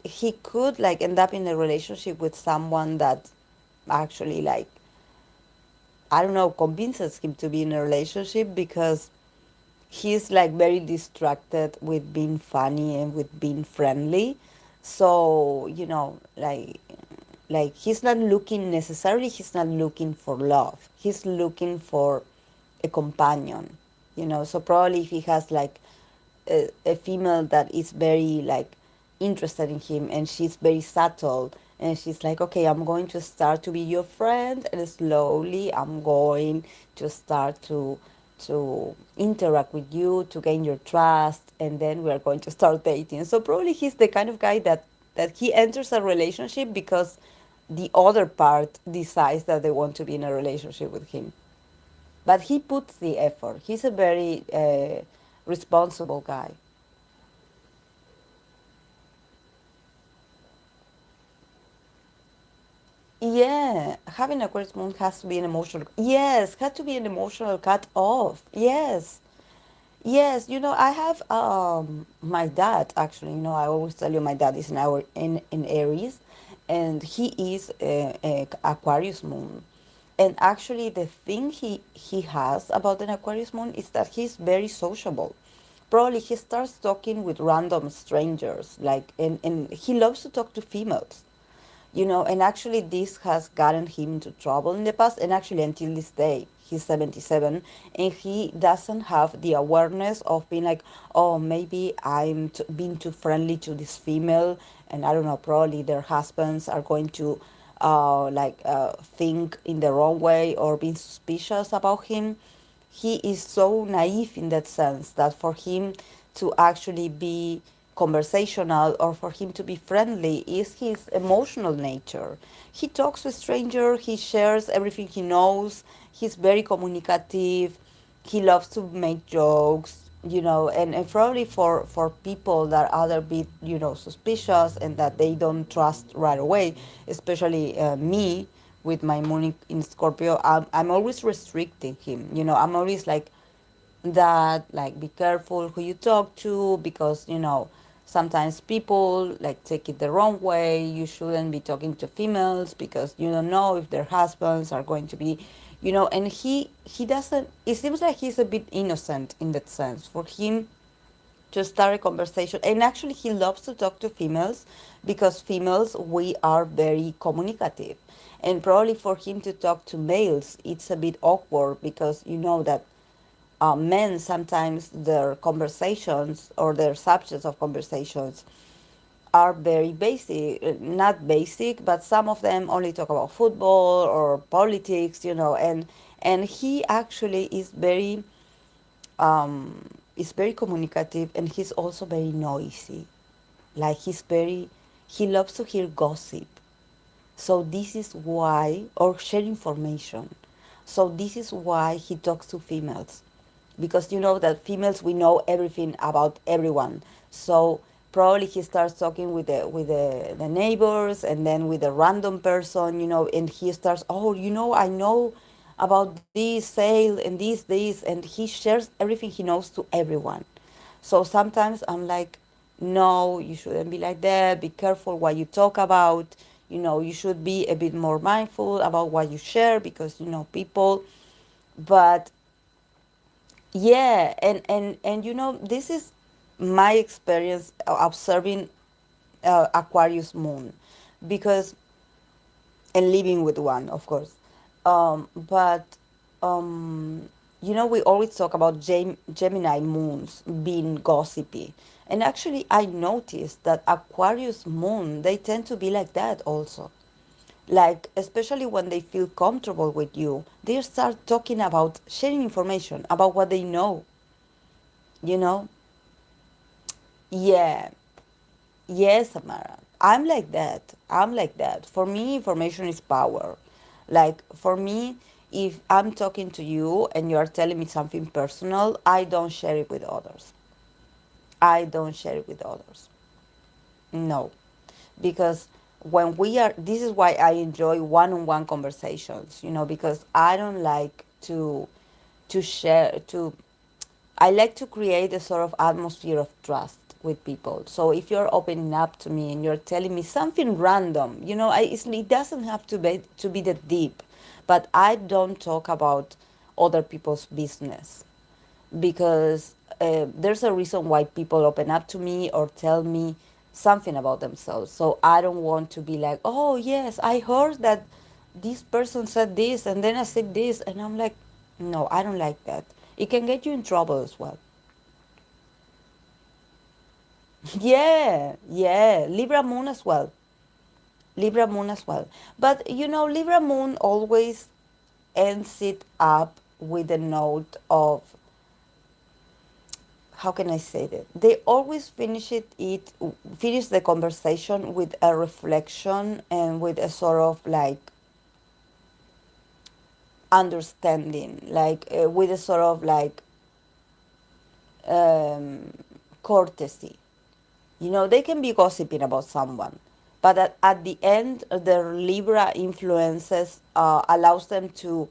A: he could like end up in a relationship with someone that actually like, I don't know, convinces him to be in a relationship, because he's like very distracted with being funny and with being friendly. So like he's not looking necessarily, he's not looking for love, he's looking for a companion. So probably if he has like a female that is very like interested in him, and she's very subtle, and she's like, okay, I'm going to start to be your friend, and slowly I'm going to start to to interact with you, to gain your trust, and then we are going to start dating. So probably he's the kind of guy that he enters a relationship because the other part decides that they want to be in a relationship with him. But he puts the effort. He's a very responsible guy. Yeah, having Aquarius moon has to be an emotional. Yes, had to be an emotional cut off. Yes, yes. I have my dad actually. I always tell you my dad is in Aries, and he is a Aquarius moon. And actually, the thing he has about an Aquarius moon is that he's very sociable. Probably he starts talking with random strangers, like, and he loves to talk to females. And actually this has gotten him into trouble in the past, and actually until this day he's 77, and he doesn't have the awareness of being like, oh, maybe being too friendly to this female, and I don't know, probably their husbands are going to think in the wrong way or being suspicious about him. He is so naive in that sense that for him to actually be conversational or for him to be friendly is his emotional nature. He talks to strangers, he shares everything he knows, he's very communicative, he loves to make jokes, and probably for people that are a bit, suspicious and that they don't trust right away, especially me with my moon in Scorpio, I'm always restricting him. I'm always like be careful who you talk to, because sometimes people like take it the wrong way. You shouldn't be talking to females because you don't know if their husbands are going to be, and he doesn't, it seems like he's a bit innocent in that sense. For him to start a conversation, and actually he loves to talk to females because females, we are very communicative, and probably for him to talk to males it's a bit awkward because that men sometimes their conversations or their subjects of conversations are very basic, not basic, but some of them only talk about football or politics, and he actually is very communicative, and he's also very noisy. Like he loves to hear gossip. So this is why, or share information. So this is why he talks to females, because that females, we know everything about everyone. So probably he starts talking with the neighbors, and then with a random person, and he starts, oh, I know about this sale and this, and he shares everything he knows to everyone. So sometimes I'm like, no, you shouldn't be like that. Be careful what you talk about. You should be a bit more mindful about what you share, because people. But yeah, and this is my experience observing Aquarius moon, because and living with one, of course. But we always talk about Gemini moons being gossipy, and actually, I noticed that Aquarius moon, they tend to be like that also. Like, especially when they feel comfortable with you, they start talking about sharing information about what they know. You know? Yeah. Yes, Amara. I'm like that. I'm like that. For me, information is power. Like, for me, if I'm talking to you and you're telling me something personal, I don't share it with others. I don't share it with others. No. Because this is why I enjoy one-on-one conversations, because I don't like to share, I like to create a sort of atmosphere of trust with people. So if you're opening up to me and you're telling me something random, it doesn't have to be that deep, but I don't talk about other people's business, because there's a reason why people open up to me or tell me something about themselves. So I don't want to be like, oh, yes, I heard that this person said this and then I said this. And I'm like, no, I don't like that. It can get you in trouble as well. Yeah, yeah. Libra moon as well. Libra moon as well. But Libra moon always ends it up with a note of, how can I say that? They always finish the conversation with a reflection and with a sort of like understanding, like with a sort of like um, courtesy. You know, they can be gossiping about someone, but at the end, their Libra influences allows them to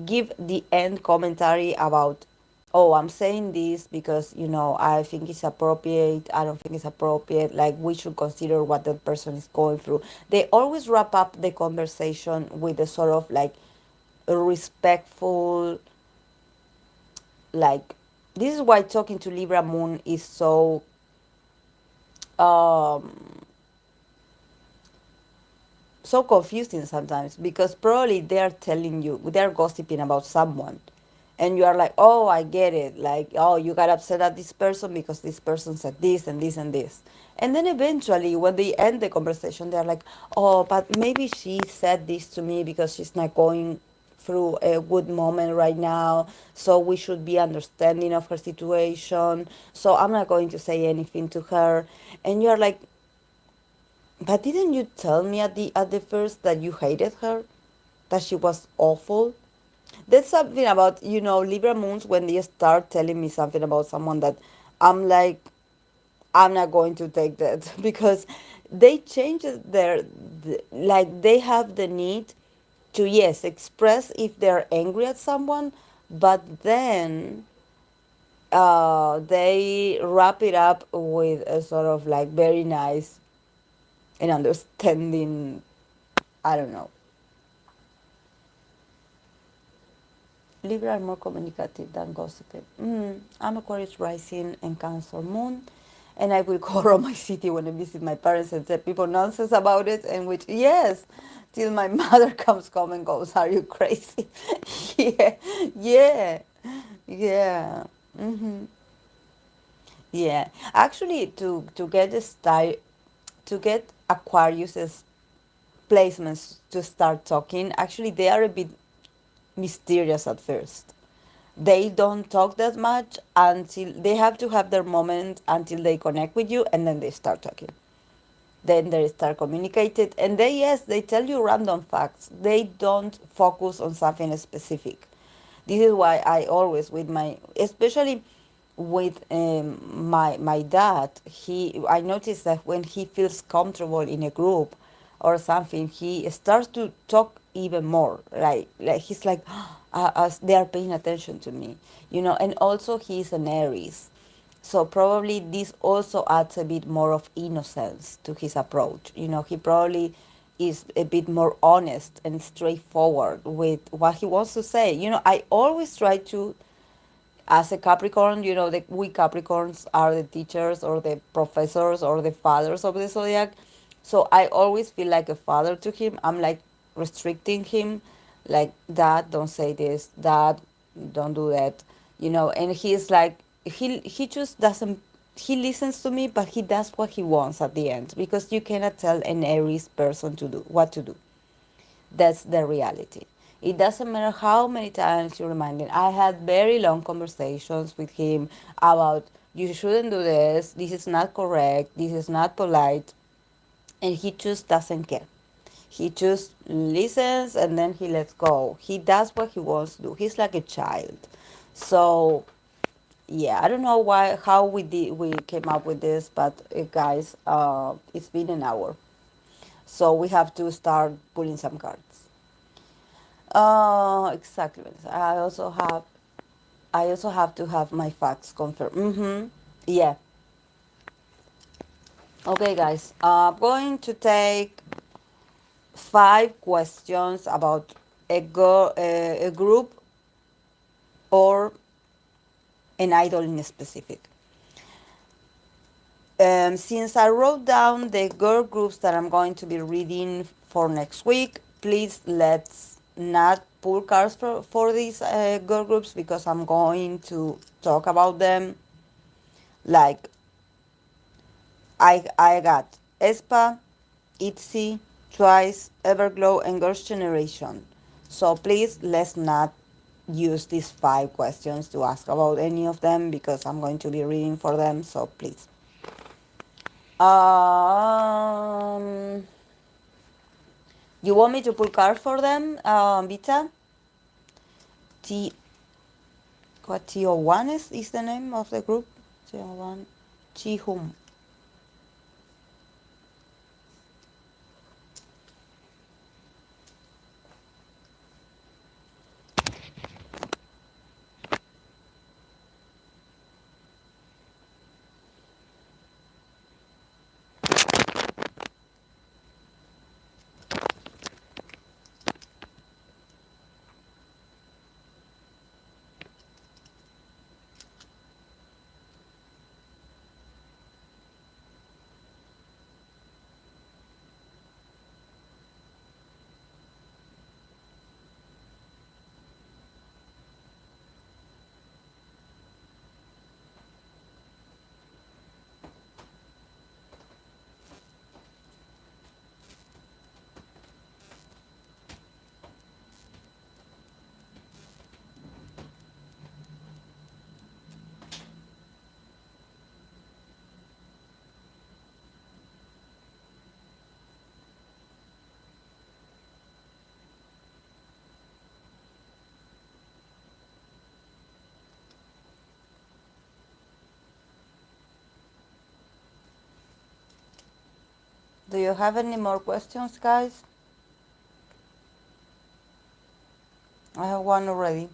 A: give the end commentary about, oh, I'm saying this because, I think it's appropriate, I don't think it's appropriate, like we should consider what the person is going through. They always wrap up the conversation with a sort of like respectful, like, this is why talking to Libra moon is so um so confusing sometimes, because probably they're gossiping about someone, and you are like, oh, I get it, like, oh, you got upset at this person because this person said this and this and this, and then eventually when they end the conversation, they're like, oh, but maybe she said this to me because she's not going through a good moment right now, so we should be understanding of her situation, so I'm not going to say anything to her. And you're like, but didn't you tell me at the first that you hated her? That she was awful? That's something about, Libra moons, when they start telling me something about someone that I'm like, I'm not going to take that because they change like they have the need to, yes, express if they're angry at someone, but then they wrap it up with a sort of like very nice and understanding, I don't know. Libra are more communicative than gossiping. I'm Aquarius rising and Cancer moon, and I will call on my city when I visit my parents and tell people nonsense about it. And which, yes, till my mother comes home and goes, "Are you crazy?" Yeah, yeah, yeah. hmm Yeah, actually, to get a style, to get Aquarius's placements to start talking, actually, they are a bit mysterious at first. They don't talk that much until they have to have their moment until they connect with you, and then they start talking. Then they start communicated, and they, yes, they tell you random facts. They don't focus on something specific. This is why I always, with my, especially with my dad, I notice that when he feels comfortable in a group or something, he starts to talk even more. Like he's like, as they are paying attention to me, And also, he's an Aries, so probably this also adds a bit more of innocence to his approach. He probably is a bit more honest and straightforward with what he wants to say. I always try to, as a Capricorn, we Capricorns are the teachers or the professors or the fathers of the zodiac. So I always feel like a father to him. I'm like restricting him, like, Dad, don't say this, Dad, don't do that, and he's like, he just doesn't, he listens to me, but he does what he wants at the end, because you cannot tell an Aries person to do what to do. That's the reality. It doesn't matter how many times you remind him. I had very long conversations with him about, you shouldn't do this is not correct, this is not polite, and he just doesn't care. He just listens and then he lets go. He does what he wants to do. He's like a child. So yeah, I don't know how we came up with this, but guys, it's been an hour, so we have to start pulling some cards. Exactly. I also have to have my facts confirmed. Yeah. Okay, guys. I'm going to take 5 questions about a group or an idol in specific. Since I wrote down the girl groups that I'm going to be reading for next week, please let's not pull cards for these girl groups, because I'm going to talk about them. Like, I got Espa, ITZY, Twice, Everglow, and Girls' Generation. So please, let's not use these 5 questions to ask about any of them because I'm going to be reading for them, so please. You want me to pull cards for them, Vita? T what TO1 is the name of the group? TO1 Chihum. Do you have any more questions, guys? I have one already.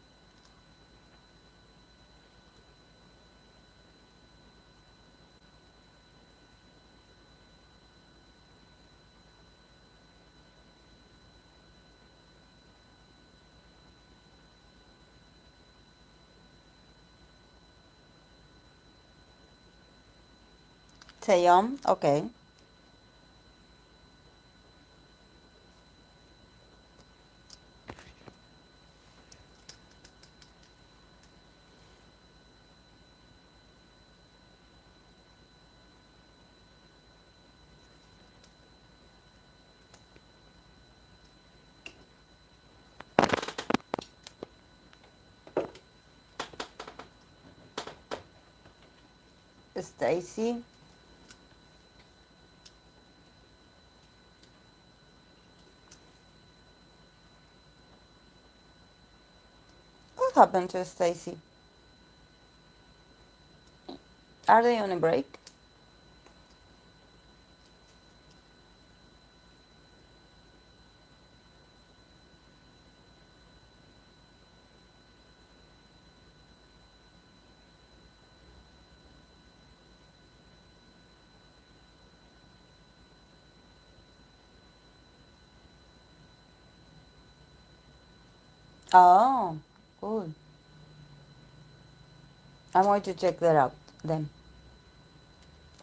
A: Taeyong, okay. Stacy. What happened to Stacy? Are they on a break? Oh, good. I'm going to check that out then.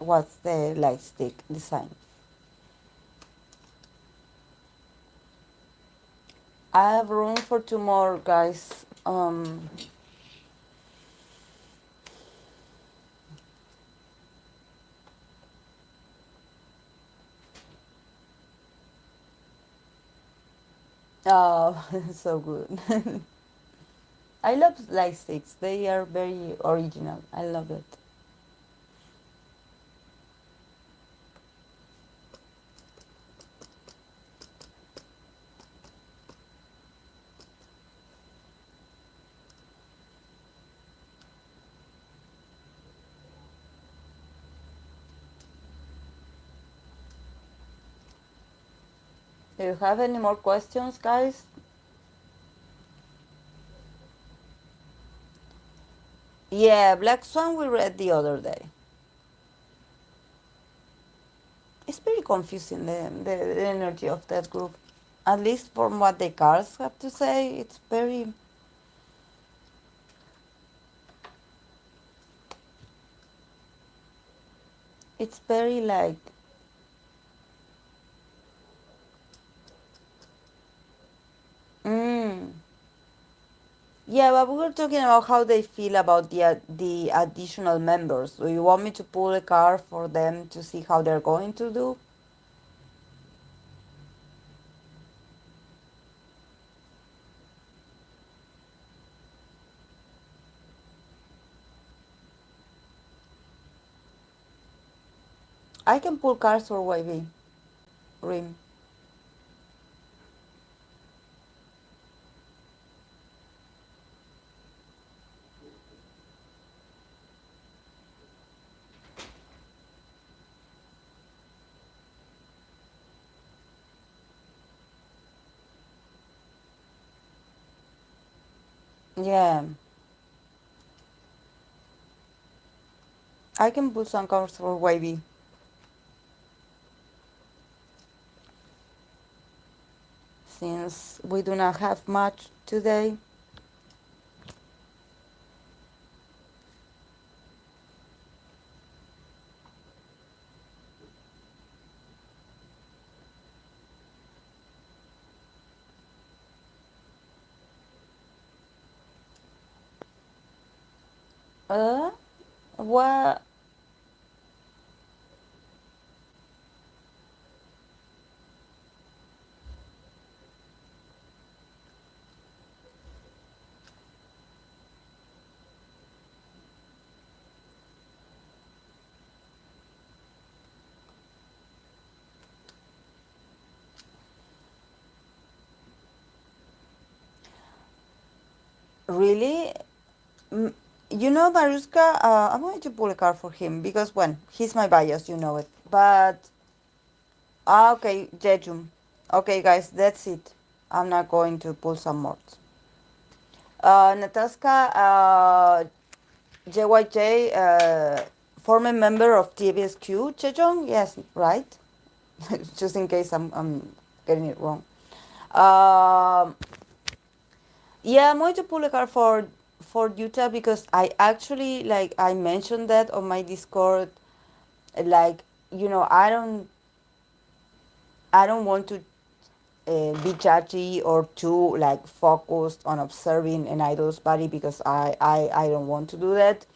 A: What's the light stick design? I have room for 2 more, guys. Oh, so good. I love light sticks. They are very original. I love it. Do you have any more questions, guys? Yeah, Black Swan we read the other day. It's very confusing, the energy of that group. At least from what the cards have to say, it's very like, mm. Yeah, but we were talking about how they feel about the additional members. Do you want me to pull a card for them to see how they're going to do? I can pull cards for YB. Rim. Yeah. I can pull some cards for YB. Since we do not have much today. Uh, what? Really? Mm, You know, Maruska, I'm going to pull a card for him because, well, he's my bias, you know it. But, okay, Jejum. Okay, guys, that's it. I'm not going to pull some more. Natasha, JYJ, former member of TVSQ, Chejong? Yes, right? Just in case I'm getting it wrong. Um, yeah, I'm going to pull a card for Utah because I actually, like, I mentioned that on my Discord. Like, I don't want to be judgy or too like focused on observing an idol's body because I don't want to do that.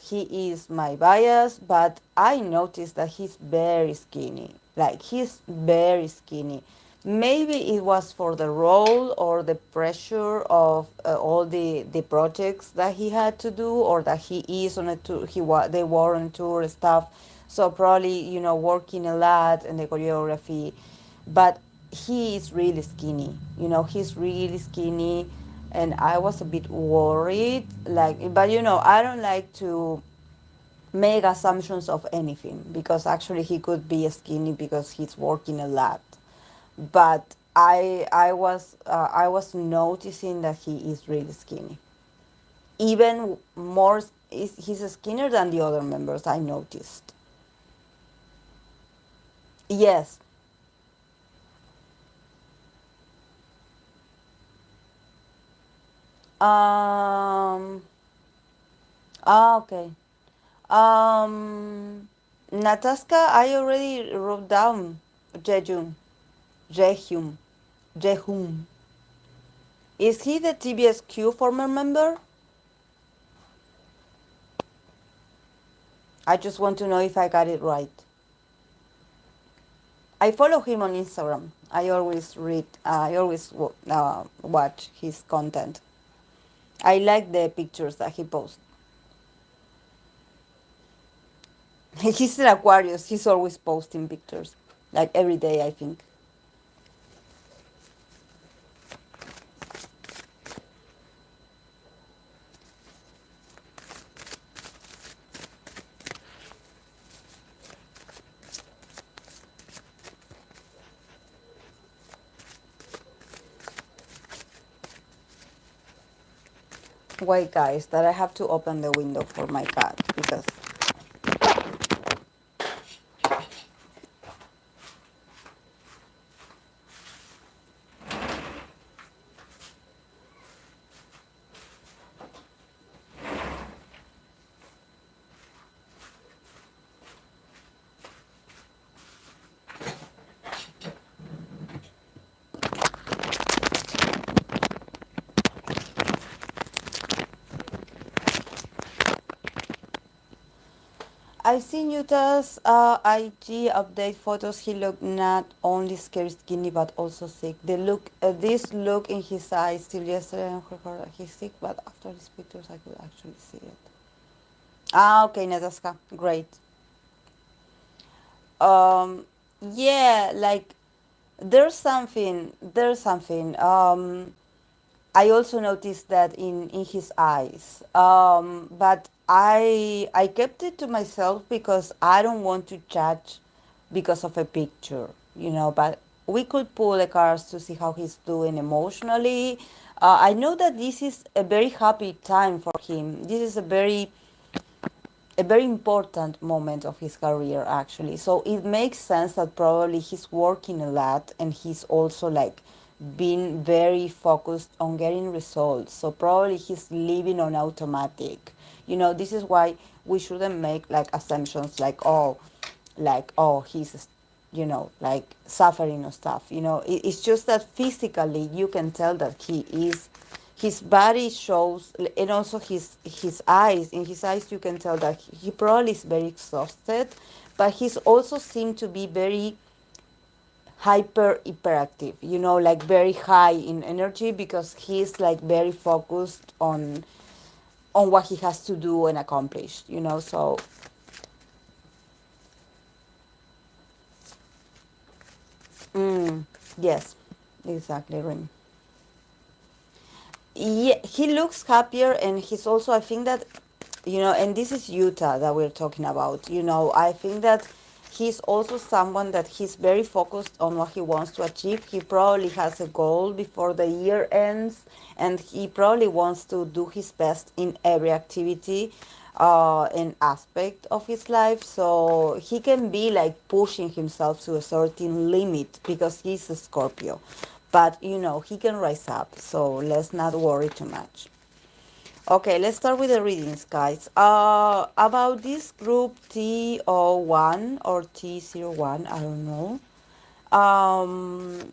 A: He is my bias, but I noticed that he's very skinny. Like, he's very skinny. Maybe it was for the role or the pressure of all the projects that he had to do, or that he is on a tour. They were on tour stuff, so probably working a lot and the choreography. But he is really skinny. He's really skinny, and I was a bit worried. Like, but I don't like to make assumptions of anything because actually he could be skinny because he's working a lot. But I was noticing that he is really skinny. Even more, he's skinnier than the other members. I noticed. Yes. Um. Okay. Natasha, I already wrote down Jejun. Jehum. Jehum. Is he the TBSQ former member? I just want to know if I got it right. I follow him on Instagram. I always read, I always watch his content. I like the pictures that he posts. He's an Aquarius. He's always posting pictures. Like every day, I think. Wait, guys, that I have to open the window for my cat because I seen Utah's IG update photos. He looked not only scary skinny but also sick. This look in his eyes till yesterday. I heard that he's sick, but after these pictures, I could actually see it. Okay, Natasha, great. um yeah, like there's something I also noticed that in his eyes. But I kept it to myself because I don't want to judge because of a picture, you know. But we could pull the cards to see how he's doing emotionally. I know that this is a very happy time for him. This is a very important moment of his career, actually. So it makes sense that probably he's working a lot and he's also like being very focused on getting results. So probably he's living on automatic. You know, this is why we shouldn't make like assumptions like oh he's you know like suffering or stuff. You know, it's just that physically you can tell that he is his body shows, and also his eyes, in his eyes you can tell that he probably is very exhausted, but he's also seemed to be very hyperactive, you know, like very high in energy because he's like very focused on what he has to do and accomplish, you know. So mm, yes, exactly, Rin. Yeah, he looks happier, and he's also, I think that, you know, and this is Utah that we're talking about. You know, I think that he's also someone that he's very focused on what he wants to achieve. He probably has a goal before the year ends, and he probably wants to do his best in every activity and aspect of his life. So he can be like pushing himself to a certain limit because he's a Scorpio. But you know, he can rise up, so let's not worry too much. Okay, let's start with the readings, guys. About this group T01 or T01, I don't know. Um,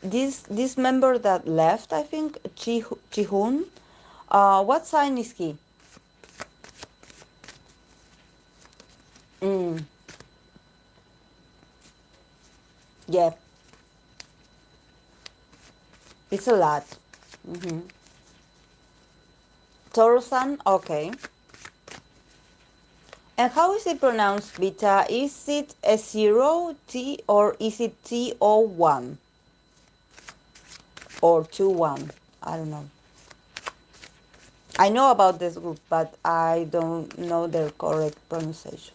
A: this member that left, I think, Chihun. What sign is he? Mm, yeah, it's a lot. Mm-hmm. Taurusan, okay. And how is it pronounced, Beta? Is it a zero T or is it T01 or 21? I don't know. I know about this group, but I don't know their correct pronunciation.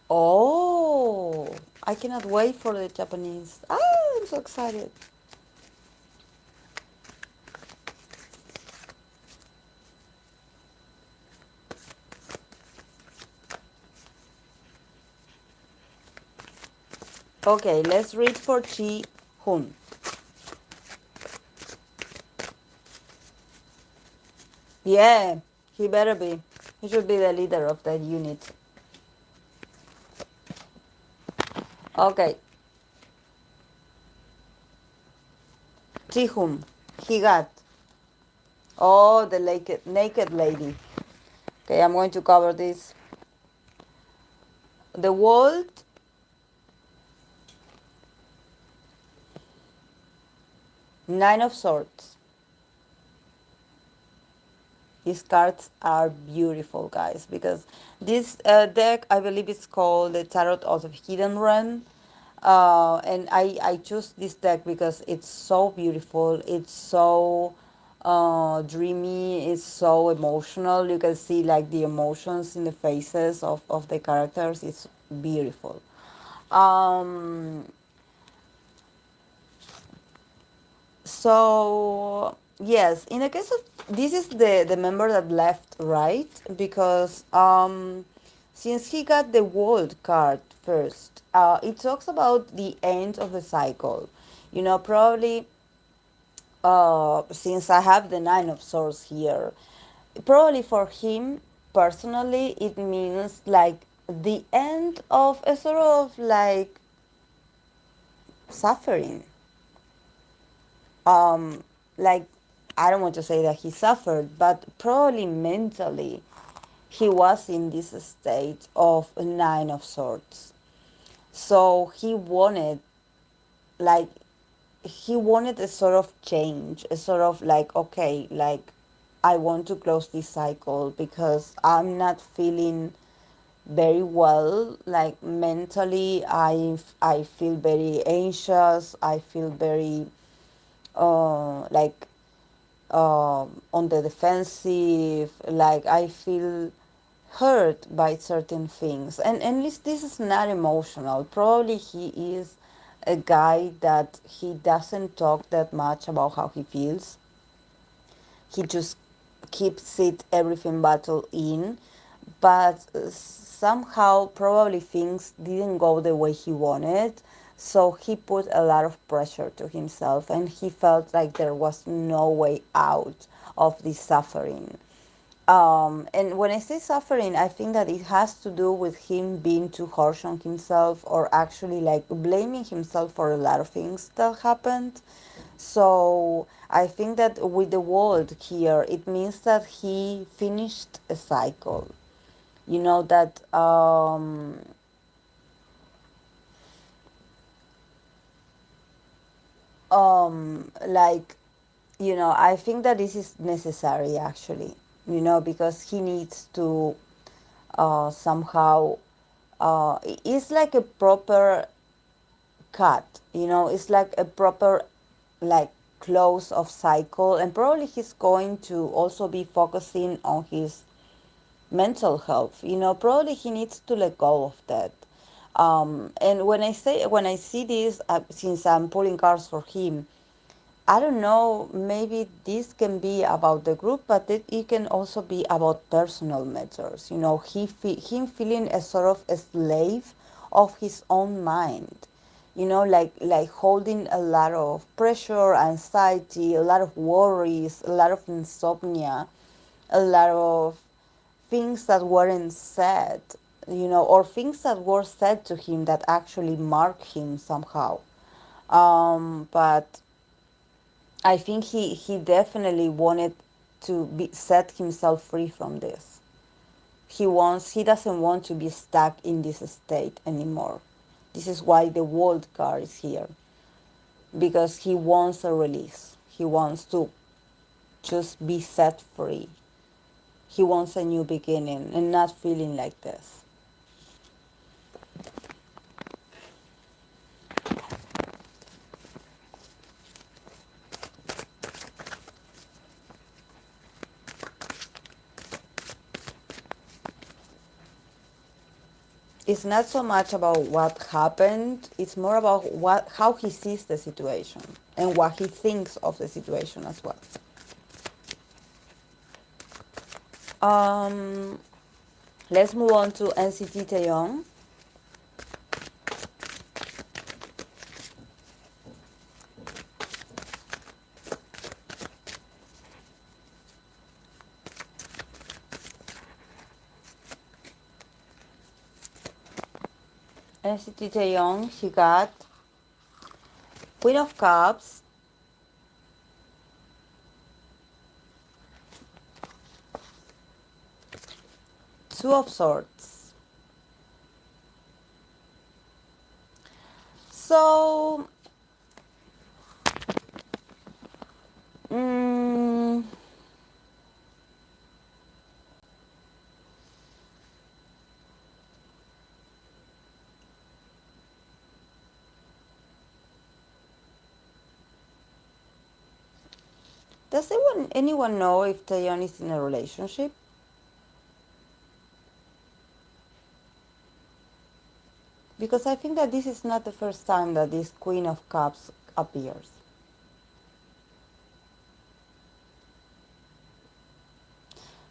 A: Oh, I cannot wait for the Japanese. Ah, I'm so excited. Okay, let's read for Chi Hun. Yeah, he better be. He should be the leader of that unit. Okay, Chi Hun. He got. Oh, the naked lady. Okay, I'm going to cover this. The world, Nine of Swords. These cards are beautiful, guys, because this deck, I believe it's called the Tarot of the Hidden Realm. And I choose this deck because it's so beautiful. It's so dreamy. It's so emotional. You can see like the emotions in the faces of the characters. It's beautiful. Um, So yes, in the case of this is the member that left, right? Because since he got the world card first, it talks about the end of the cycle. You know, probably since I have the Nine of Swords here, probably for him personally, it means like the end of a sort of like suffering, like I don't want to say that he suffered, but probably mentally he was in this state of a Nine of Swords. So he wanted, like, he wanted a sort of change, a sort of like, okay, like, I want to close this cycle because I'm not feeling very well. Like mentally, I feel very anxious. I feel very like on the defensive. Like I feel hurt by certain things, and this is not emotional. Probably he is a guy that he doesn't talk that much about how he feels. He just keeps it everything bottled in, but somehow probably things didn't go the way he wanted, so he put a lot of pressure to himself and he felt like there was no way out of this suffering. And when I say suffering, I think that it has to do with him being too harsh on himself or actually like blaming himself for a lot of things that happened. So I think that with the world here, it means that he finished a cycle. You know, that like, you know, I think that this is necessary actually, you know, because he needs to somehow it's like a proper cut, you know, it's like a proper like close of cycle, and probably he's going to also be focusing on his mental health. You know, probably he needs to let go of that. And when I see this, since I'm pulling cards for him, I don't know, maybe this can be about the group, but it can also be about personal matters. You know, him feeling a sort of a slave of his own mind. You know, like holding a lot of pressure, anxiety, a lot of worries, a lot of insomnia, a lot of things that weren't said, you know, or things that were said to him that actually mark him somehow. But I think he definitely wanted to be set himself free from this. He doesn't want to be stuck in this state anymore. This is why the world card is here. Because he wants a release. He wants to just be set free. He wants a new beginning and not feeling like this. It's not so much about what happened, it's more about what how he sees the situation and what he thinks of the situation as well. Um, let's move on to NCT Taeyong. NCT Taeyong, he got Queen of Cups, Two of Swords. So, mm, does anyone know if Taeyong is in a relationship? Because I think that this is not the first time that this Queen of Cups appears.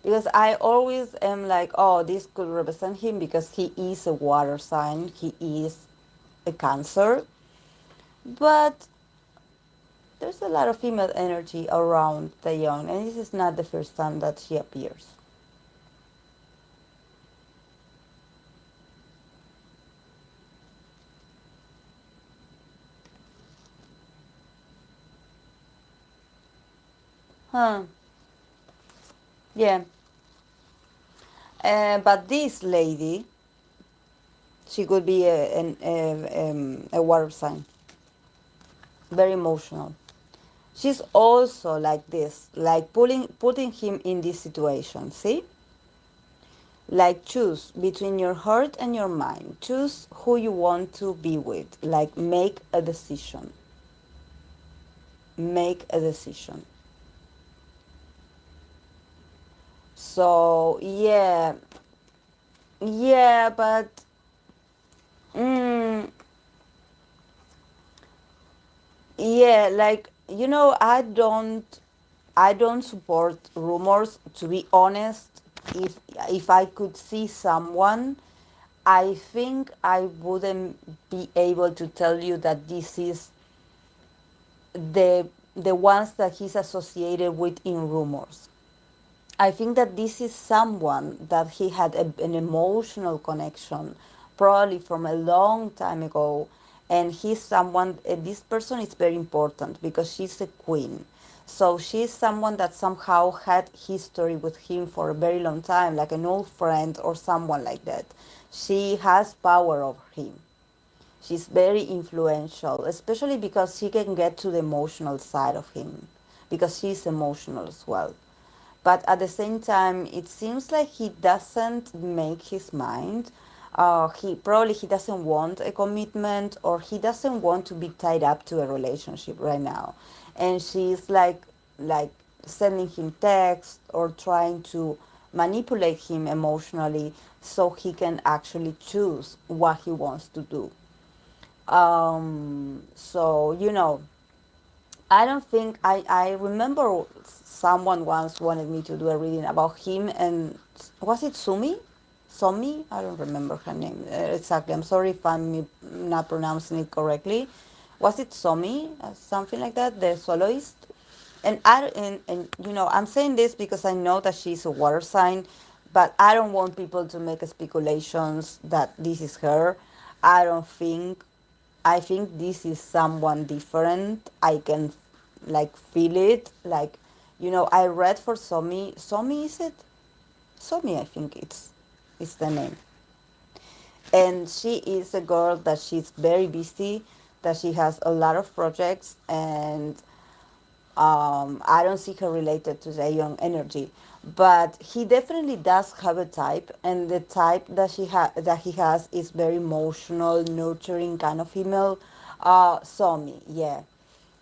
A: Because I always am like, oh, this could represent him because he is a water sign, he is a Cancer, but there's a lot of female energy around Taeyong, and this is not the first time that she appears. Huh. Yeah. But this lady, she could be a water sign, very emotional. She's also like this, like putting him in this situation. See, like choose between your heart and your mind. Choose who you want to be with. Like make a decision. Make a decision. So yeah, yeah, but mm, yeah, like I don't support rumors. To be honest, if I could see someone, I think I wouldn't be able to tell you that this is the ones that he's associated with in rumors. I think that this is someone that he had an emotional connection, probably from a long time ago, and he's someone. This person is very important because she's a queen, so she's someone that somehow had history with him for a very long time, like an old friend or someone like that. She has power over him. She's very influential, especially because she can get to the emotional side of him, because she's emotional as well. But at the same time, it seems like he doesn't make his mind. He doesn't want a commitment, or he doesn't want to be tied up to a relationship right now. And she's like sending him texts or trying to manipulate him emotionally so he can actually choose what he wants to do. So I don't think I remember someone once wanted me to do a reading about him, and was it Sumi? Somi? I don't remember her name exactly. I'm sorry if I'm not pronouncing it correctly. Was it Somi? Something like that, the soloist? And I'm saying this because I know that she's a water sign, but I don't want people to make speculations that this is her. I don't think. I think this is someone different. I can like feel it. Like, I read for Somi. Somi, is it? Somi, I think it's the name. And she is a girl that she's very busy, that she has a lot of projects, and I don't see her related to the young energy, but he definitely does have a type, and the type that he has is very emotional, nurturing kind of female. Somi, yeah.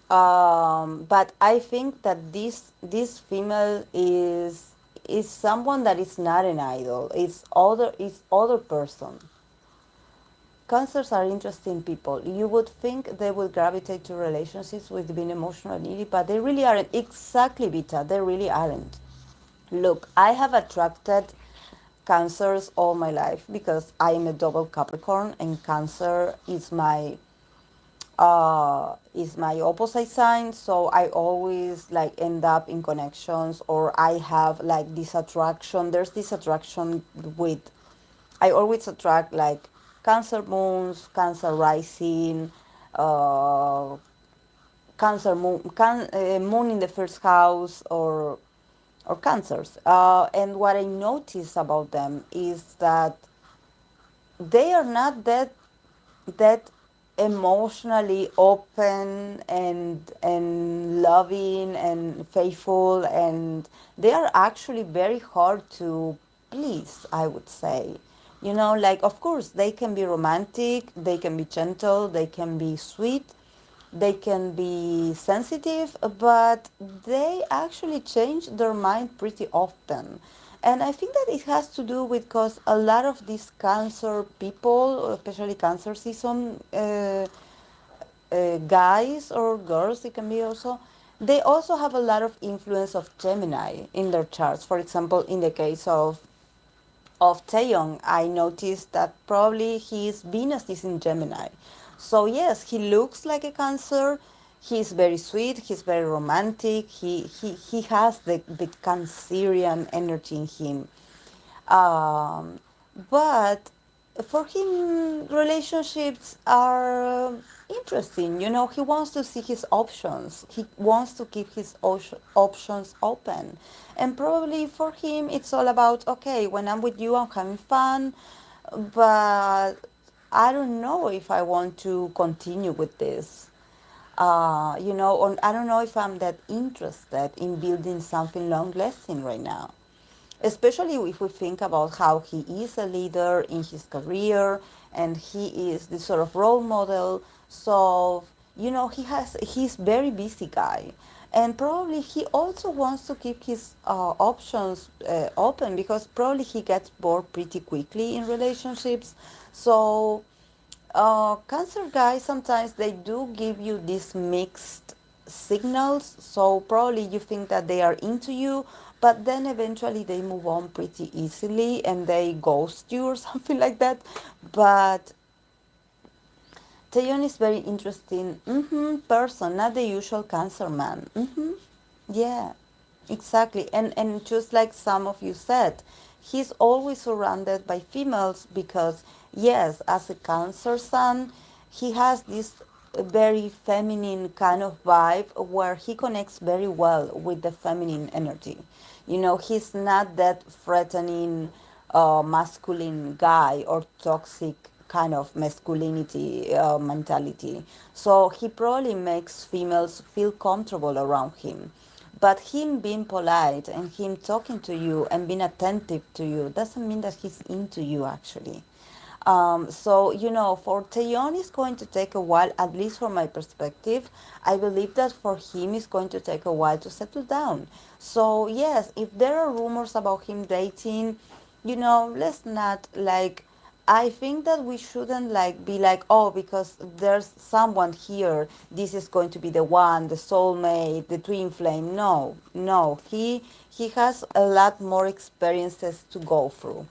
A: But I think that this female is someone that is not an idol. It's other person. Cancers are interesting people. You would think they would gravitate to relationships with being emotional needy, but they really aren't. Exactly, Vita. They really aren't. Look, I have attracted cancers all my life because I am a double Capricorn, and Cancer is my opposite sign. So I always like end up in connections, or I have like this attraction. There's this attraction with I always attract like Cancer moons, Cancer rising, uh, moon in the first house, or Cancers. And what I notice about them is that they are not that emotionally open and loving and faithful, and they are actually very hard to please, I would say. Like, of course they can be romantic, they can be gentle, they can be sweet, they can be sensitive, but they actually change their mind pretty often. And I think that it has to do with because a lot of these cancer people, especially cancer season guys or girls, it can be also, they also have a lot of influence of Gemini in their charts. For example, in the case of Taeyong, I noticed that probably his Venus is in Gemini. So yes, he looks like a Cancer. He's very sweet. He's very romantic. He has the Cancerian energy in him. Um, but for him, relationships are interesting. You know, he wants to see his options. He wants to keep his options open. And probably for him, it's all about, okay, when I'm with you, I'm having fun, but I don't know if I want to continue with this. Or I don't know if I'm that interested in building something long lasting right now, especially if we think about how he is a leader in his career and he is this sort of role model. So he's very busy guy, and probably he also wants to keep his options open, because probably he gets bored pretty quickly in relationships. So cancer guys, sometimes they do give you these mixed signals. So probably you think that they are into you, but then eventually they move on pretty easily and they ghost you or something like that. But Taeyeon is very interesting person, not the usual cancer man. Yeah, exactly. And just like some of you said, he's always surrounded by females because, yes, as a Cancer sun, he has this very feminine kind of vibe where he connects very well with the feminine energy. You know, he's not that threatening, masculine guy or toxic kind of masculinity mentality. So he probably makes females feel comfortable around him. But him being polite and him talking to you and being attentive to you doesn't mean that he's into you actually. For Taeyeon, it's going to take a while, at least from my perspective. I believe that for him, it's going to take a while to settle down. So, yes, if there are rumors about him dating, let's not like. I think that we shouldn't like be like, oh, because there's someone here, this is going to be the one, the soulmate, the twin flame. No, no, he has a lot more experiences to go through,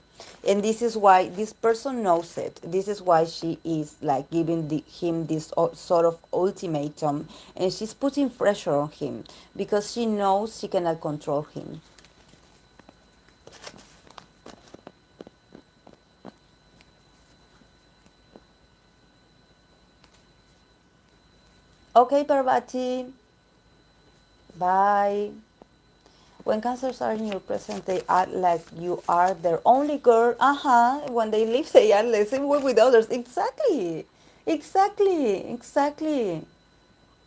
A: and this is why this person knows it. This is why she is like giving him this sort of ultimatum, and she's putting pressure on him because she knows she cannot control him. Okay, Parvati, bye. When cancers are in your presence, they act like you are their only girl. When they leave, they are letting work with others. Exactly. Exactly. Exactly.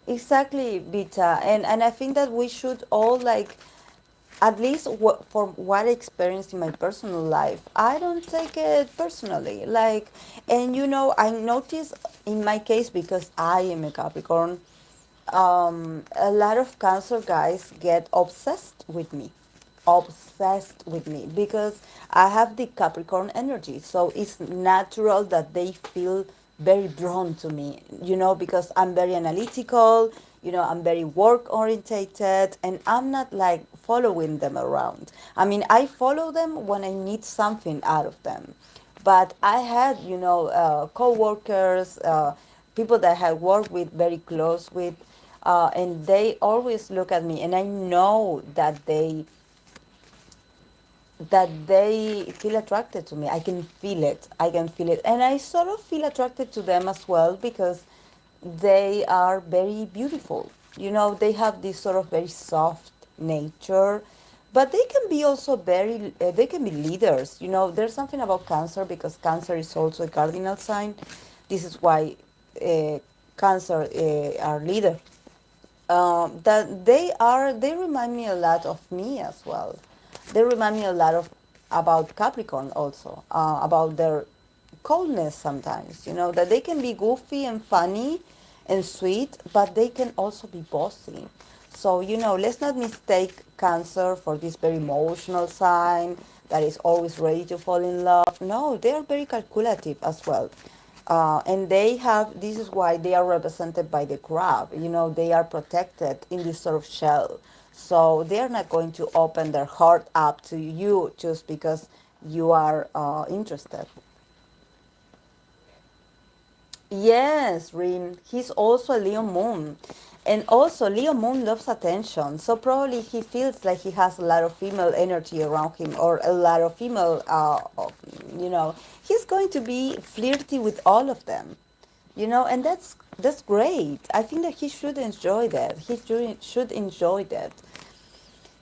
A: Exactly, Vita. And I think that we should all like, at least for what I experienced in my personal life, I don't take it personally. Like, and I notice in my case, because I am a Capricorn, a lot of Cancer guys get obsessed with me because I have the Capricorn energy. So it's natural that they feel very drawn to me, because I'm very analytical, I'm very work orientated, and I'm not like following them around. I mean, I follow them when I need something out of them. But I had, co-workers, people that I had worked with, very close with, and they always look at me, and I know that they feel attracted to me. I can feel it. I can feel it. And I sort of feel attracted to them as well because they are very beautiful. They have this sort of very soft nature, but they can be also they can be leaders. There's something about Cancer because Cancer is also a cardinal sign. This is why uh, Cancer are leaders. That they remind me a lot of me as well. They remind me a lot of about Capricorn also, about their coldness sometimes. That they can be goofy and funny and sweet, but they can also be bossy. So let's not mistake Cancer for this very emotional sign that is always ready to fall in love. No, they are very calculative as well. And this is why they are represented by the crab. They are protected in this sort of shell. So they are not going to open their heart up to you just because you are interested. Yes, Rin. He's also a Leo moon. And also, Leo Moon loves attention, so probably he feels like he has a lot of female energy around him, or a lot of female, you know, he's going to be flirty with all of them, you know, and that's great. I think that he should enjoy that. He should enjoy that.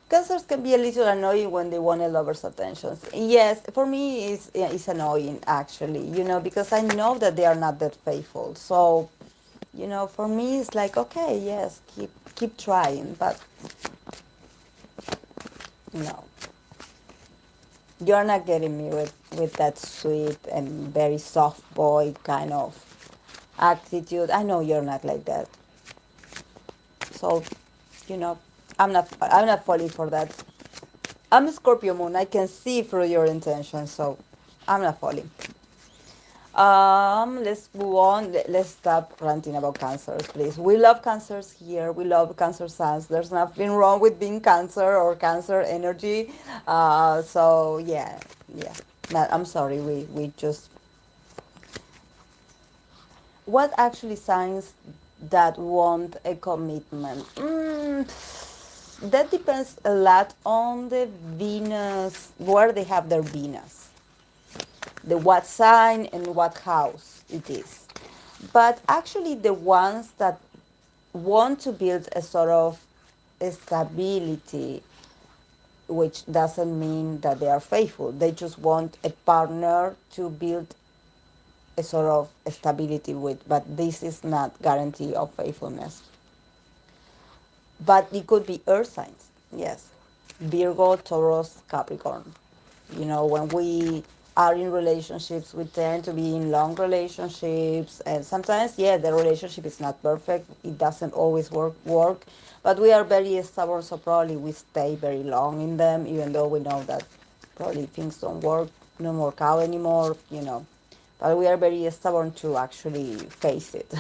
A: Cancers can be a little annoying when they want a lover's attention. Yes, for me, it's annoying actually, you know, because I know that they are not that faithful. So, you know, for me, it's like, okay, yes, keep trying, but no, you're not getting me with that sweet and very soft boy kind of attitude. I know you're not like that. So, you know, I'm not falling for that. I'm a Scorpio moon. I can see through your intentions, so I'm not falling. Let's move on. Let's stop ranting about cancers, please. We love cancers here. We love cancer signs. There's nothing wrong with being cancer or cancer energy. So yeah, yeah. I'm sorry. We just, what actually signs that want a commitment? That depends a lot on the Venus, where they have their Venus, the what sign and what house it is. But actually, the ones that want to build a sort of stability, which doesn't mean that they are faithful, they just want a partner to build a sort of stability with, but this is not guarantee of faithfulness. But it could be earth signs, yes. Virgo, Taurus, Capricorn. You know, when we are in relationships, we tend to be in long relationships, and sometimes, yeah, the relationship is not perfect. It doesn't always work, but we are very stubborn, so probably we stay very long in them, even though we know that probably things don't work, don't work out anymore, you know. But we are very stubborn to actually face it.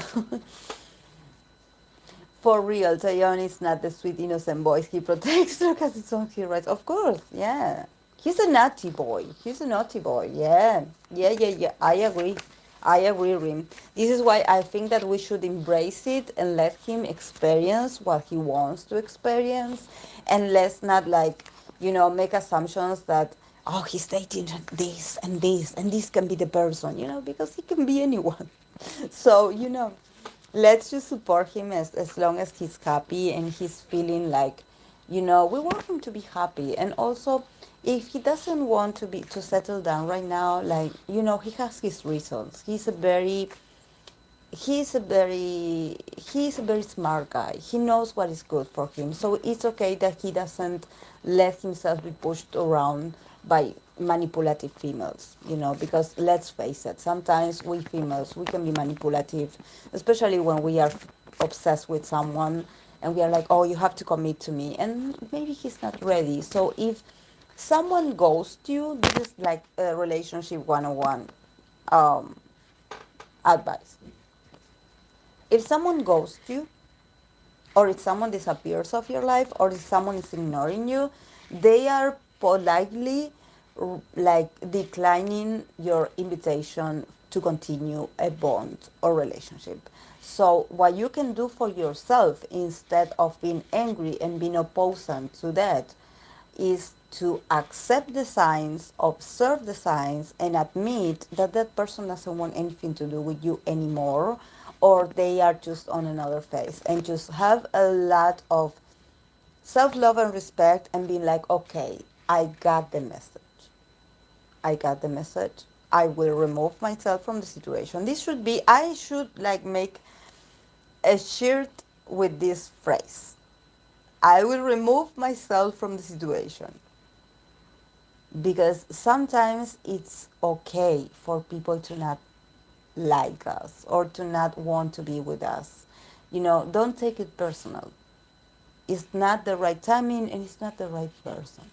A: For real, Tayon is not the sweet innocent boy he protects. Look at his own he writes. Of course, yeah. He's a naughty boy. He's a naughty boy. Yeah. Yeah. I agree. I agree, Rim. This is why I think that we should embrace it and let him experience what he wants to experience. And let's not, like, you know, make assumptions that, oh, he's dating this and this can be the person, you know, because he can be anyone. So, you know, let's just support him as long as he's happy and he's feeling like, you know, we want him to be happy. And also, if he doesn't want to settle down right now, like, you know, he has his reasons. He's a very smart guy. He knows what is good for him. So it's okay that he doesn't let himself be pushed around by manipulative females, you know, because let's face it, sometimes we females, we can be manipulative, especially when we are obsessed with someone and we are like, oh, you have to commit to me, and maybe he's not ready. So if someone ghosts you, this is like a relationship 101 um, advice. If someone ghosts you, or if someone disappears off your life, or if someone is ignoring you, they are politely like declining your invitation to continue a bond or relationship. So what you can do for yourself, instead of being angry and being opposed to that, is to accept the signs, observe the signs, and admit that that person doesn't want anything to do with you anymore, or they are just on another phase, and just have a lot of self-love and respect and being like, okay, I got the message. I got the message. I will remove myself from the situation. This should be, I should like make a shirt with this phrase. I will remove myself from the situation. Because sometimes it's okay for people to not like us or to not want to be with us. You know, don't take it personal. It's not the right timing and it's not the right person.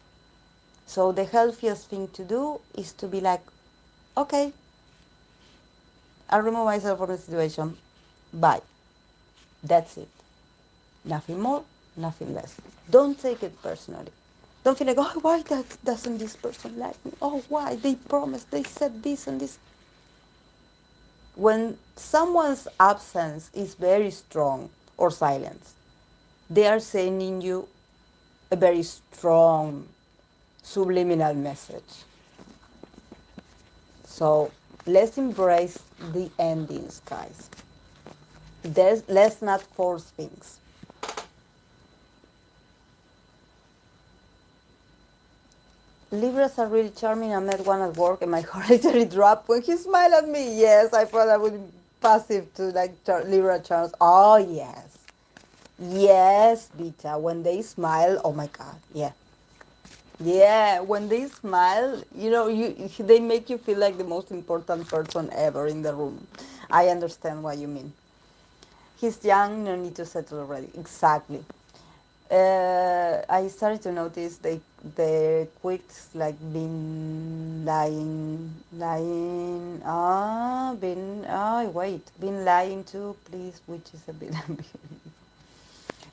A: So the healthiest thing to do is to be like, okay, I remove myself from the situation. Bye. That's it. Nothing more, nothing less. Don't take it personally. Don't feel like, oh, why doesn't this person like me? Oh, why? They promised, they said this and this. When someone's absence is very strong, or silence, they are sending you a very strong subliminal message. So let's embrace the endings, guys. Let's not force things. Libras are really charming. I met one at work and my heart literally dropped when he smiled at me. Yes, I thought I would be passive to like Libra charms. Oh, yes. Yes, Beta. When they smile, oh my God. Yeah. Yeah, when they smile, they make you feel like the most important person ever in the room. I understand what you mean. He's young, no need to settle already. Exactly. I started to notice the quirks like been been lying too, please, which is a bit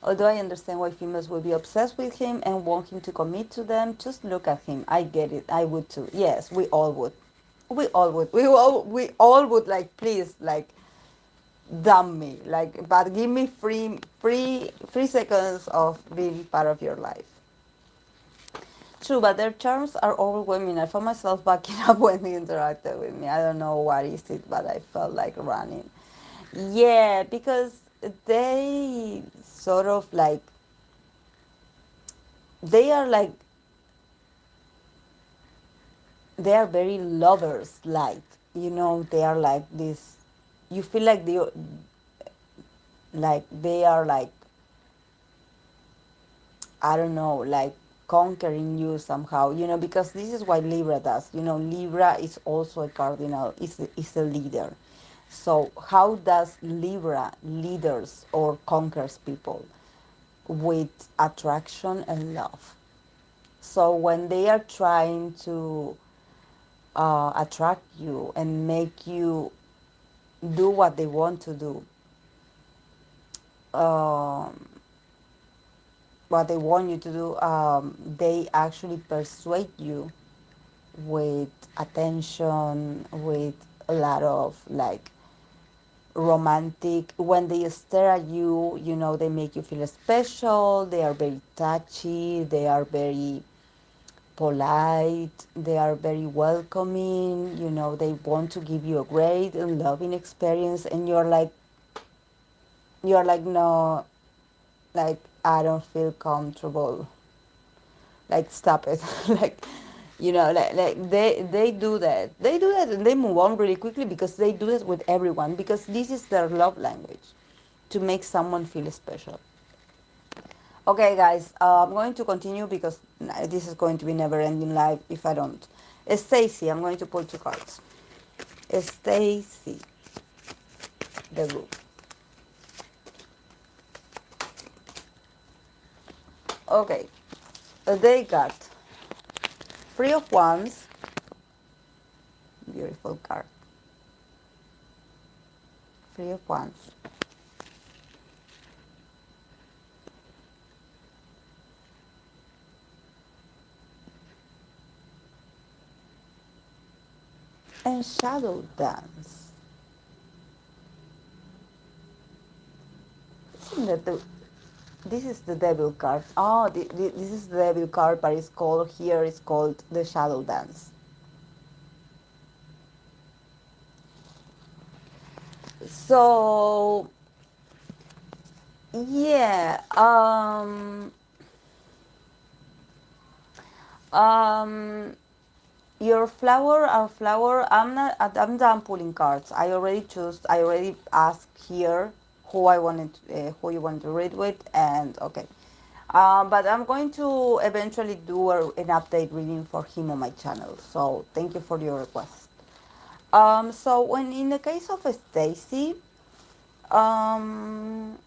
A: Although I understand why females will be obsessed with him and want him to commit to them, just look at him. I get it. I would too. Yes, we all would. We all would. We all would like please like dump me. Like but give me free seconds of being part of your life. True, but their charms are overwhelming. I found myself backing up when they interacted with me. I don't know what is it, but I felt like running. Yeah, because they sort of like they are like they are very lovers like they are like this you feel like they are like I don't know like conquering you somehow because this is what Libra does. Libra is also a cardinal, is a leader. So how does Libra leaders or conquers people? With attraction and love. So when they are trying to attract you and make you do what they want to do, um, what they want you to do, they actually persuade you with attention, with a lot of like romantic. When they stare at you, they make you feel special. They are very touchy. They are very polite, they are very welcoming, they want to give you a great and loving experience, and you're like no, like I don't feel comfortable, like stop it. like they do that, and they move on really quickly because they do this with everyone because this is their love language, to make someone feel special. Okay, guys, I'm going to continue because this is going to be never ending live if I don't. Stacy, I'm going to pull two cards. Stacy, the group. Okay, they got Three of Wands, beautiful card. Three of Wands. And Shadow Dance. Isn't that this is the Devil card. Oh, this is the Devil card, but it's called the Shadow Dance. So yeah, um, your flower, our flower. I'm done pulling cards. I already asked here who you want to read with, and okay. But I'm going to eventually do an update reading for him on my channel. So thank you for your request. So when in the case of Stacy, um,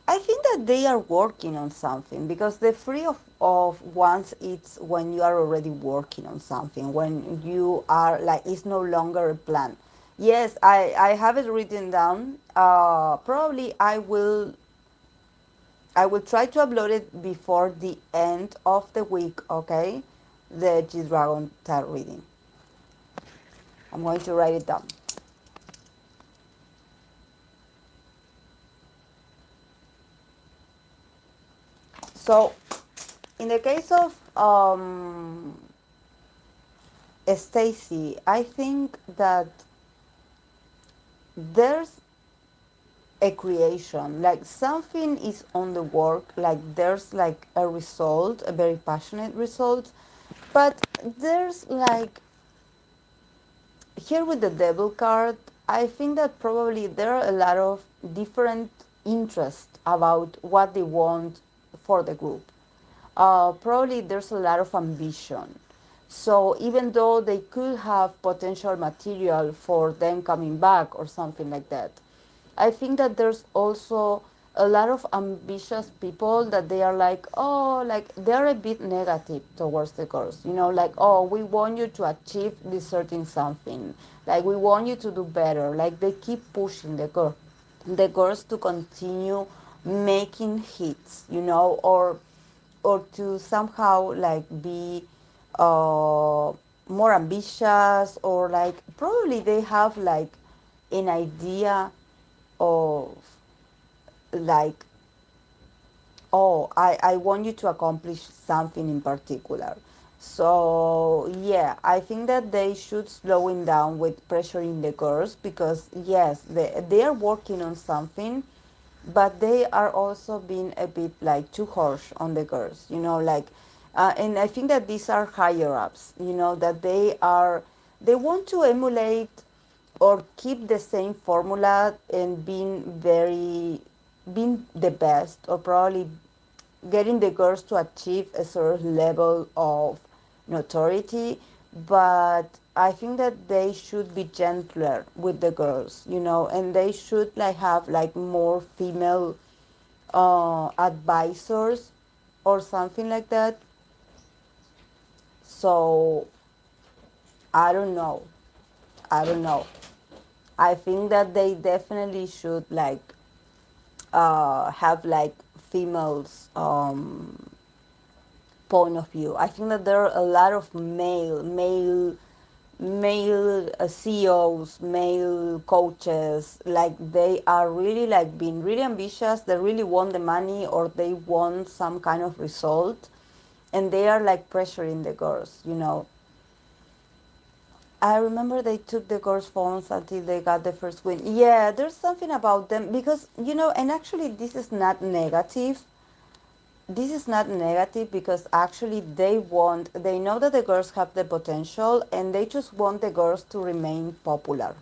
A: I think that they are working on something because the free of once it's when you are already working on something, when you are like it's no longer a plan. Yes, I have it written down. Probably I will try to upload it before the end of the week, okay? The G Dragon tarot reading. I'm going to write it down. So in the case of Stacy, I think that there's a creation, like something is on the work, like there's like a result, a very passionate result, but there's like here with the devil card, I think that probably there are a lot of different interests about what they want for the group. Probably there's a lot of ambition. So even though they could have potential material for them coming back or something like that, I think that there's also a lot of ambitious people that they are like, oh, like they're a bit negative towards the girls, like, oh, we want you to achieve this certain something, like we want you to do better, like they keep pushing the girls to continue making hits, or to somehow like be more ambitious, or like probably they have like an idea of like, oh, I want you to accomplish something in particular. So yeah, I think that they should slowing down with pressuring the girls, because yes, they are working on something, but they are also being a bit like too harsh on the girls, like, and I think that these are higher ups, that they want to emulate or keep the same formula and being the best, or probably getting the girls to achieve a certain level of notoriety. But I think that they should be gentler with the girls, and they should like have like more female advisors or something like that. So I don't know. I don't know. I think that they definitely should like have like females point of view. I think that there are a lot of male CEOs, male coaches, like they are really like being really ambitious. They really want the money, or they want some kind of result, and they are like pressuring the girls. I remember they took the girls' phones until they got the first win. Yeah, there's something about them because, and actually this is not negative. This is not negative because actually they know that the girls have the potential, and they just want the girls to remain popular.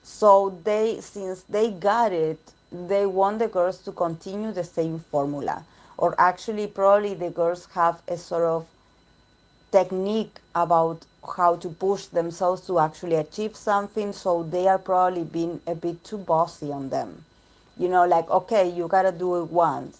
A: So since they got it, they want the girls to continue the same formula. Or actually, probably the girls have a sort of technique about how to push themselves to actually achieve something, so they are probably being a bit too bossy on them, like, okay, you gotta do it once,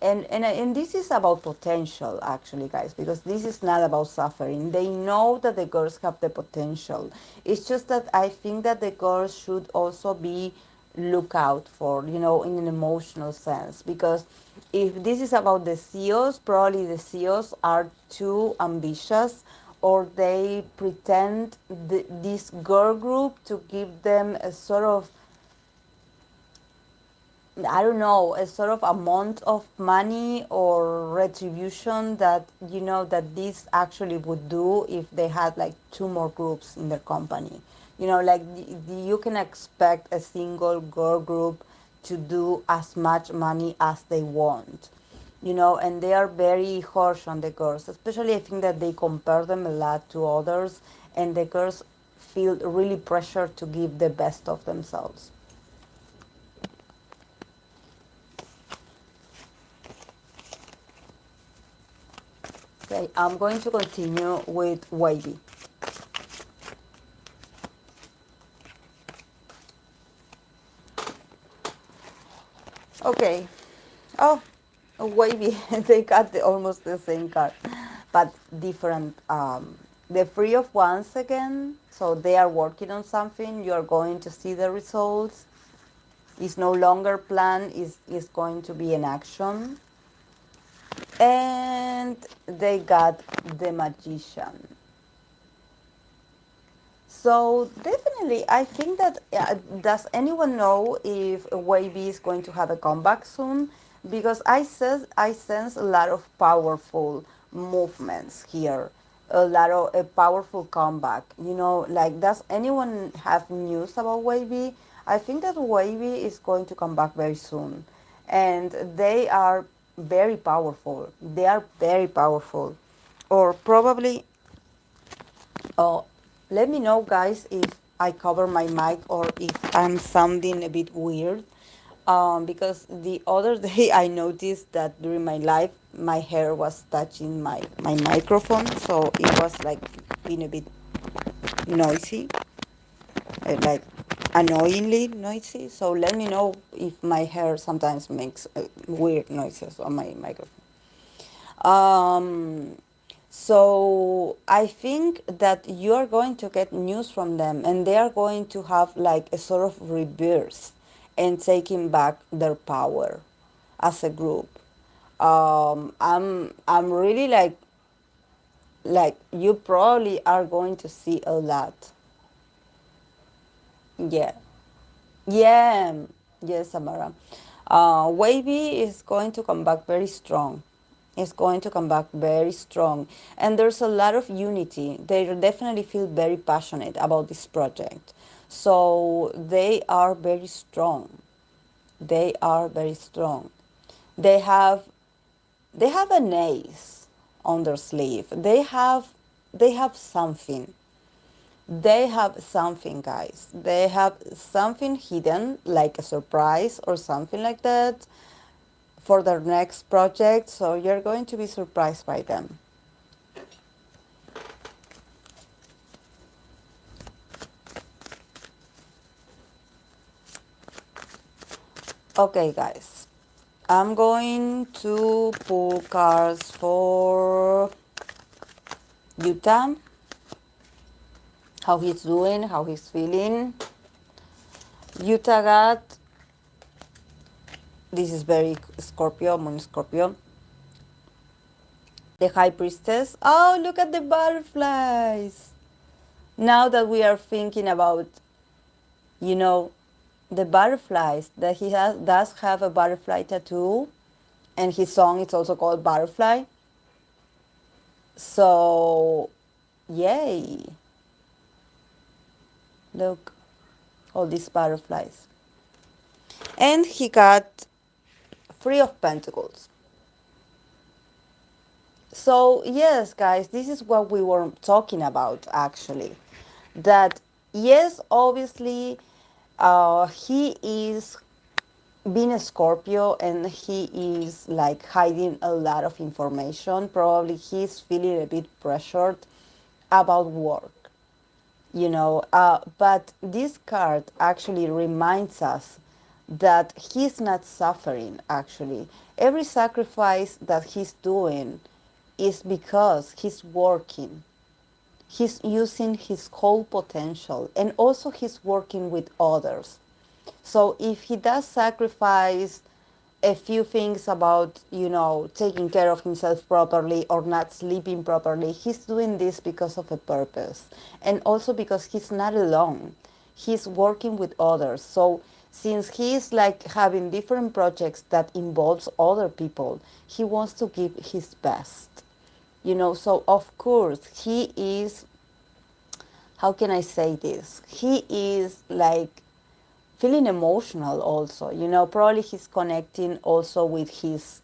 A: and this is about potential, actually, guys, because this is not about suffering. They know that the girls have the potential. It's just that I think that the girls should also be look out for, in an emotional sense, because if this is about the CEOs, probably the CEOs are too ambitious, or they pretend this girl group to give them a sort of, I don't know, a sort of amount of money or retribution that, that this actually would do if they had like two more groups in their company. Like you can expect a single girl group to do as much money as they want, and they are very harsh on the girls. Especially, I think that they compare them a lot to others, and the girls feel really pressured to give the best of themselves. Okay, I'm going to continue with Wavy. Okay. Oh, Wavy. They got almost the same card, but different. The Free of Wands again. So they are working on something. You are going to see the results. It's no longer plan. Is going to be an action. And they got the Magician. So definitely, I think that does anyone know if Wavy is going to have a comeback soon? because I sense a lot of powerful movements here, a lot of a powerful comeback. Like, does anyone have news about Wavy? I think that Wavy is going to come back very soon, and they are very powerful. They are very powerful, or probably. Oh, let me know, guys, if I cover my mic or if I'm sounding a bit weird. Because the other day I noticed that during my live, my hair was touching my microphone, so it was like being a bit noisy, like annoyingly noisy. So let me know if my hair sometimes makes weird noises on my microphone. Um, so I think that you are going to get news from them, and they are going to have like a sort of rebirth and taking back their power as a group. I'm really like you probably are going to see a lot. Yeah, yeah, yes, Samara. Wavy is going to come back very strong. It's going to come back very strong. And there's a lot of unity. They definitely feel very passionate about this project. So they are very strong. They are very strong. They have they have an ace on their sleeve. They have something. They have something, guys. They have something hidden, like a surprise or something like that, for their next project. So you're going to be surprised by them. Okay, guys. I'm going to pull cards for Utah. How he's doing, how he's feeling. Utah got, this is very Scorpio, Moon Scorpio. The High Priestess. Oh, look at the butterflies. Now that we are thinking about, you know, the butterflies, that does have a butterfly tattoo, and his song is also called Butterfly. So, yay. Look, all these butterflies. And he got Three of Pentacles. So, yes, guys, this is what we were talking about actually. That, yes, obviously, he is being a Scorpio and he is like hiding a lot of information. Probably he's feeling a bit pressured about work, but this card actually reminds us that he's not suffering actually. Every sacrifice that he's doing is because he's working. He's using his whole potential, and also he's working with others. So if he does sacrifice a few things about, taking care of himself properly or not sleeping properly, he's doing this because of a purpose. And also because he's not alone. He's working with others. So since he's like having different projects that involves other people, he wants to give his best. So of course he is, how can I say this? He is like feeling emotional also, probably he's connecting also with his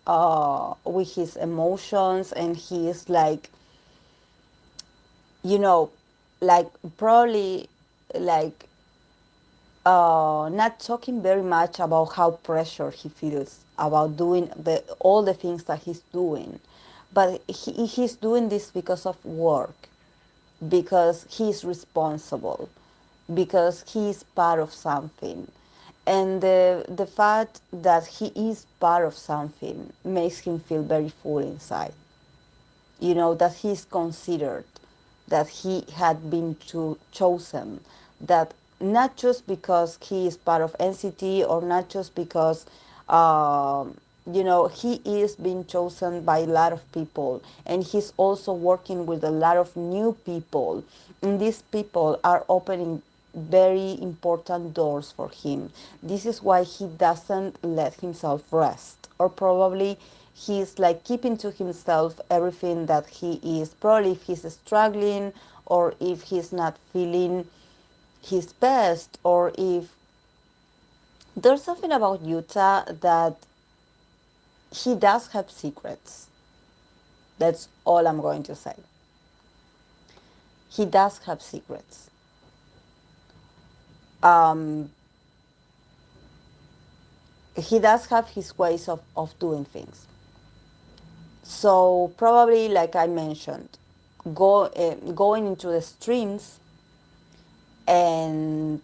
A: emotions, and he is like, you know like probably like not talking very much about how pressure he feels about doing all the things that he's doing, but he's doing this because of work, because he's responsible, because he's part of something. And the fact that he is part of something makes him feel very full inside. That he's considered, that he had been chosen, that not just because he is part of NCT, or not just because he is being chosen by a lot of people, and he's also working with a lot of new people, and these people are opening very important doors for him. This is why he doesn't let himself rest, or probably he's like keeping to himself everything that he is. Probably if he's struggling, or if he's not feeling his best, or if there's something about Utah that he does have secrets. That's all I'm going to say. He does have secrets. Um, he does have his ways of doing things. So probably, like I mentioned, going into the streams, and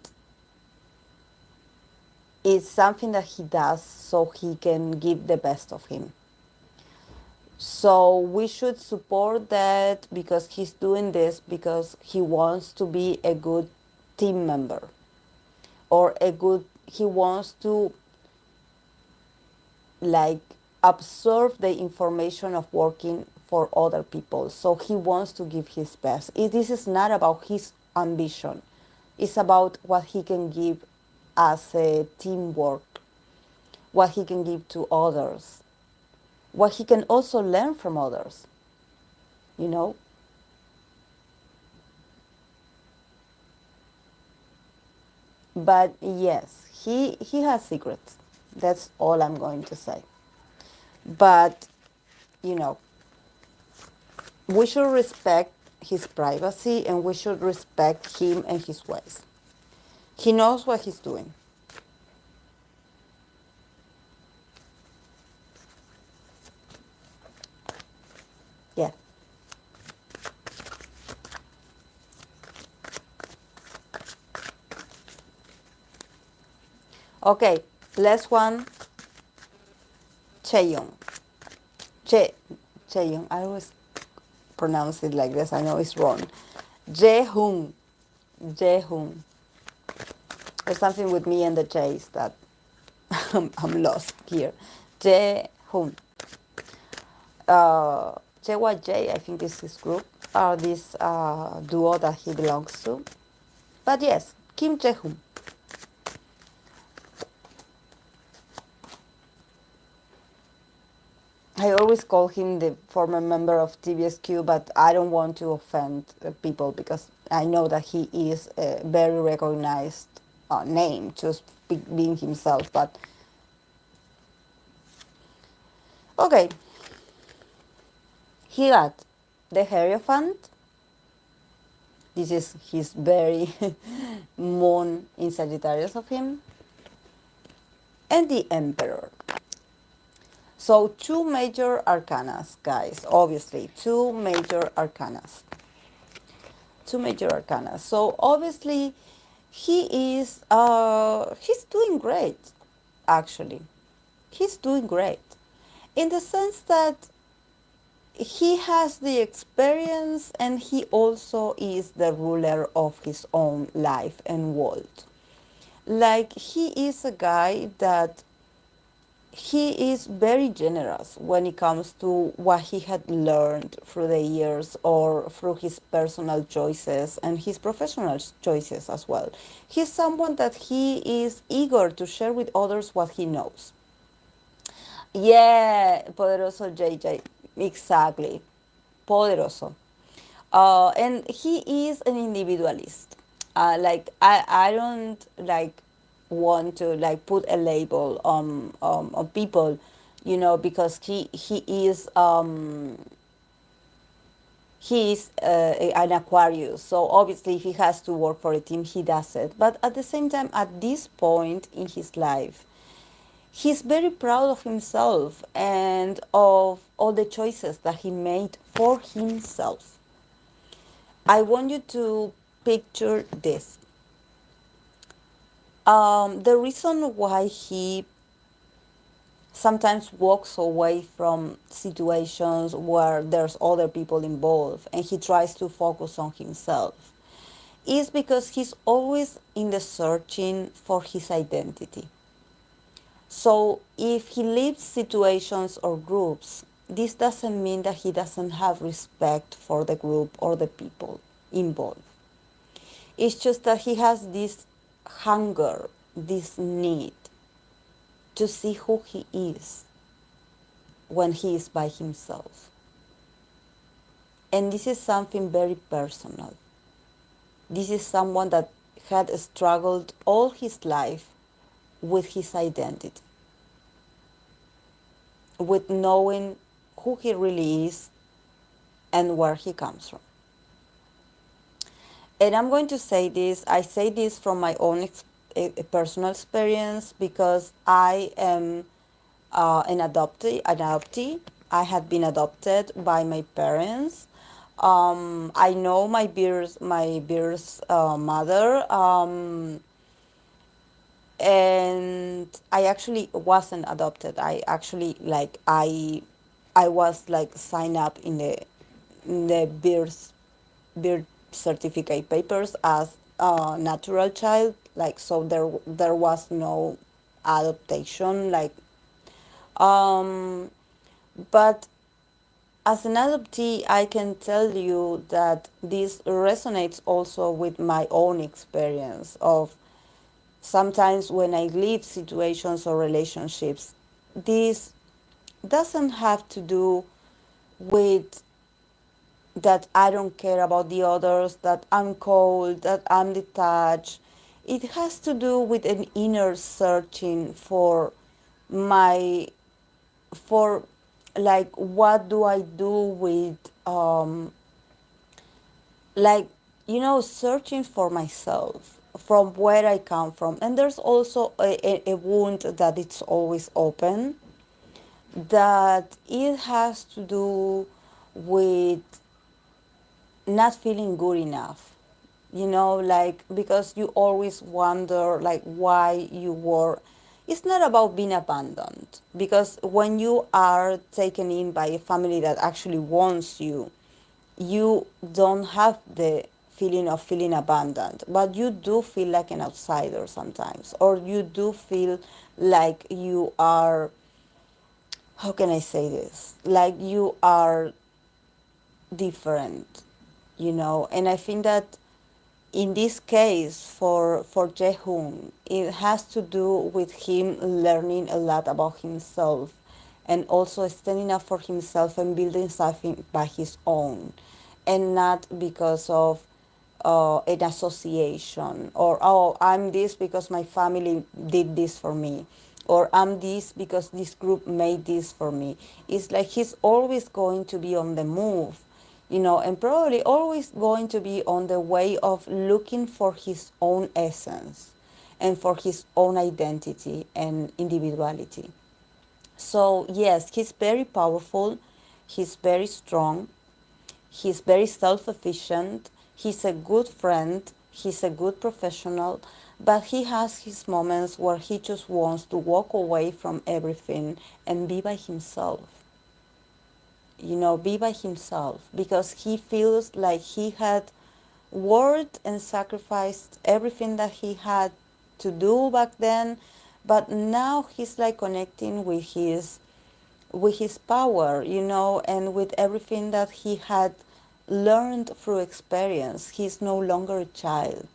A: it's something that he does so he can give the best of him. So we should support that, because he's doing this because he wants to be a good team member, or he wants to like absorb the information of working for other people. So he wants to give his best. This is not about his ambition. It's about what he can give as a teamwork, what he can give to others, what he can also learn from others, you know? But yes, he has secrets. That's all I'm going to say. But, you know, we should respect his privacy, and we should respect him and his ways. He knows what he's doing. Yeah. Okay, last one, Cheyoung. Che, Cheyoung. I always pronounce it like this. I know it's wrong. Jaehoon. Jaehoon. There's something with me and the J's that I'm lost here. Jaehoon. JYJ, I think is his group, or this duo that he belongs to. But yes, Kim Jae-hoon. I always call him the former member of TVSQ, but I don't want to offend people, because I know that he is a very recognized name, just being himself. But okay, he got the Hierophant. This is his very moon in Sagittarius of him, and the Emperor. So two major arcanas, guys. Obviously, two major arcanas. Two major arcanas. So obviously, he's doing great. Actually, he's doing great, in the sense that he has the experience, and he also is the ruler of his own life and world. Like, he is a guy that he is very generous when it comes to what he had learned through the years, or through his personal choices and his professional choices as well. He's someone that he is eager to share with others what he knows. Yeah, Poderoso JJ, exactly. Poderoso. And he is an individualist. Like, I don't like want to like put a label on people, because he is an Aquarius. So obviously, if he has to work for a team, he does it. But at the same time, at this point in his life, he's very proud of himself and of all the choices that he made for himself. I want you to picture this. The reason why he sometimes walks away from situations where there's other people involved, and he tries to focus on himself, is because he's always in the searching for his identity. So if he leaves situations or groups, this doesn't mean that he doesn't have respect for the group or the people involved. It's just that he has this hunger, this need to see who he is when he is by himself. And this is something very personal. This is someone that had struggled all his life with his identity, with knowing who he really is and where he comes from. And I'm going to say this, I say this from my own personal experience because I am an adoptee. I had been adopted by my parents. I know my birth mother, and I actually wasn't adopted. I actually I was like signed up in the birth certificate papers as a natural child. Like, so there was no adaptation. Like, um, but as an adoptee, I can tell you that this resonates also with my own experience of sometimes when I leave situations or relationships. This doesn't have to do with that I don't care about the others, that I'm cold, that I'm detached. It has to do with an inner searching my for like what do I do with like searching for myself from where I come from. And there's also a wound that it's always open, that it has to do with not feeling good enough, like, because you always wonder like why you were. It's not about being abandoned, because when you are taken in by a family that actually wants you, you don't have the feeling of feeling abandoned, but you do feel like an outsider sometimes, or you do feel like you are, how can I say this, like you are different, and I think that in this case for Jaehoon, it has to do with him learning a lot about himself, and also standing up for himself and building something by his own, and not because of an association, or oh, I'm this because my family did this for me, or I'm this because this group made this for me. It's like he's always going to be on the move, and probably always going to be on the way of looking for his own essence and for his own identity and individuality. So yes, he's very powerful, he's very strong, he's very self-efficient, he's a good friend, he's a good professional, but he has his moments where he just wants to walk away from everything and be by himself. Be by himself, because he feels like he had worked and sacrificed everything that he had to do back then, but now he's like connecting with his power, and with everything that he had learned through experience. He's no longer a child.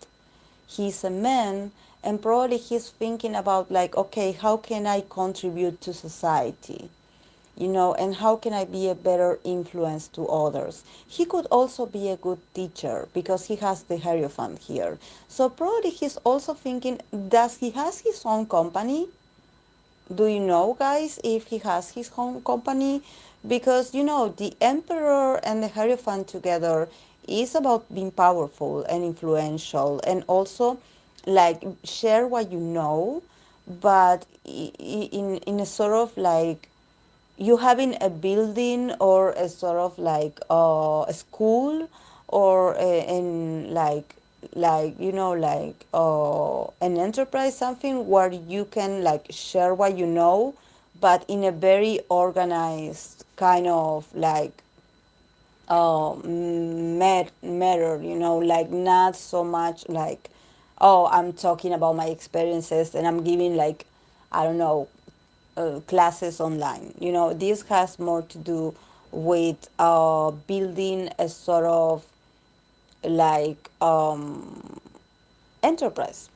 A: He's a man, and probably he's thinking about like, okay, how can I contribute to society? And how can I be a better influence to others? He could also be a good teacher because he has the Hierophant here. So probably he's also thinking, does he has his own company? Do you know, guys, if he has his own company? Because, the Emperor and the Hierophant together is about being powerful and influential, and also like share what you know, but in a sort of like you having a building or a sort of like a school, or in like an enterprise, something where you can like share what you know, but in a very organized kind of like matter, like not so much like, oh, I'm talking about my experiences and I'm giving like, I don't know, classes online. This has more to do with building a sort of like enterprise,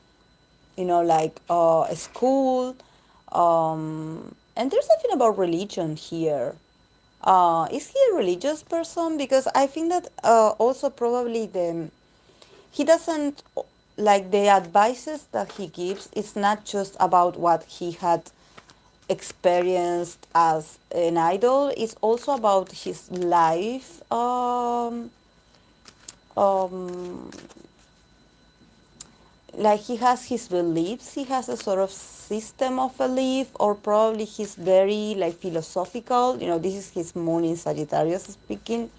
A: like a school. And there's something about religion here. Is he a religious person? Because I think that also probably he doesn't, like, the advices that he gives. It's not just about what he had experienced as an idol. It's also about his life. Um, like, he has his beliefs, he has a sort of system of belief, or probably he's very, like, philosophical. This is his moon in Sagittarius speaking.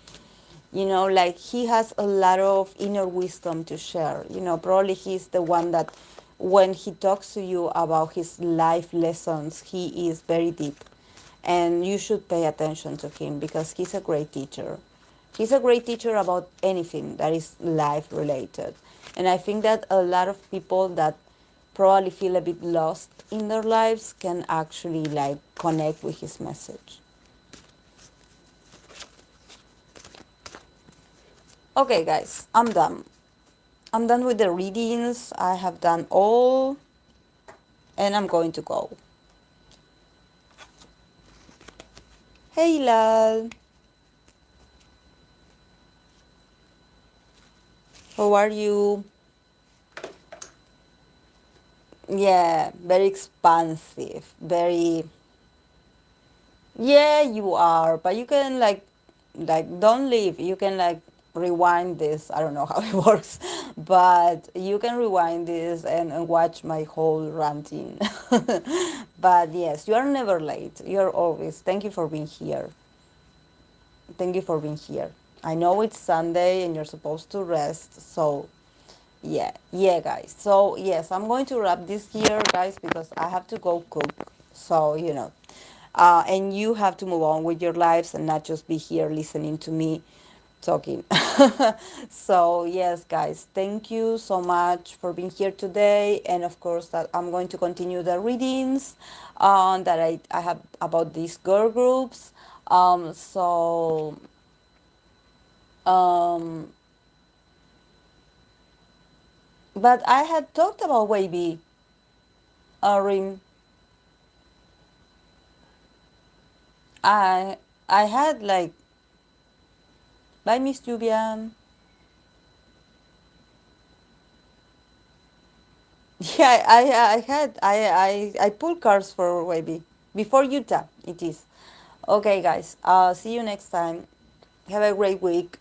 A: Like, he has a lot of inner wisdom to share. Probably he's the one that, when he talks to you about his life lessons, he is very deep, and you should pay attention to him because he's a great teacher. He's a great teacher about anything that is life related. And I think that a lot of people that probably feel a bit lost in their lives can actually, like, connect with his message. Okay, guys, I'm done. I'm done with the readings. I have done all, and I'm going to go. Hey, Lal, how are you? Yeah, very expansive, very. Yeah, you are, but you can, like, don't leave. You can, like, rewind this. I don't know how it works, but you can rewind this and watch my whole ranting. But yes, you are never late. You're always. Thank you for being here. Thank you for being here. I know it's Sunday and you're supposed to rest, so yeah, yeah, guys. So yes, I'm going to wrap this here, guys, because I have to go cook. So, and you have to move on with your lives and not just be here listening to me talking. So yes, guys, thank you so much for being here today, and of course that I'm going to continue the readings that I have about these girl groups. So um, but I had talked about Wavy. Rim. I I had, like, bye, Miss Jubian. Yeah, I pulled cards for Wavy before Utah. It is okay, guys. See you next time. Have a great week.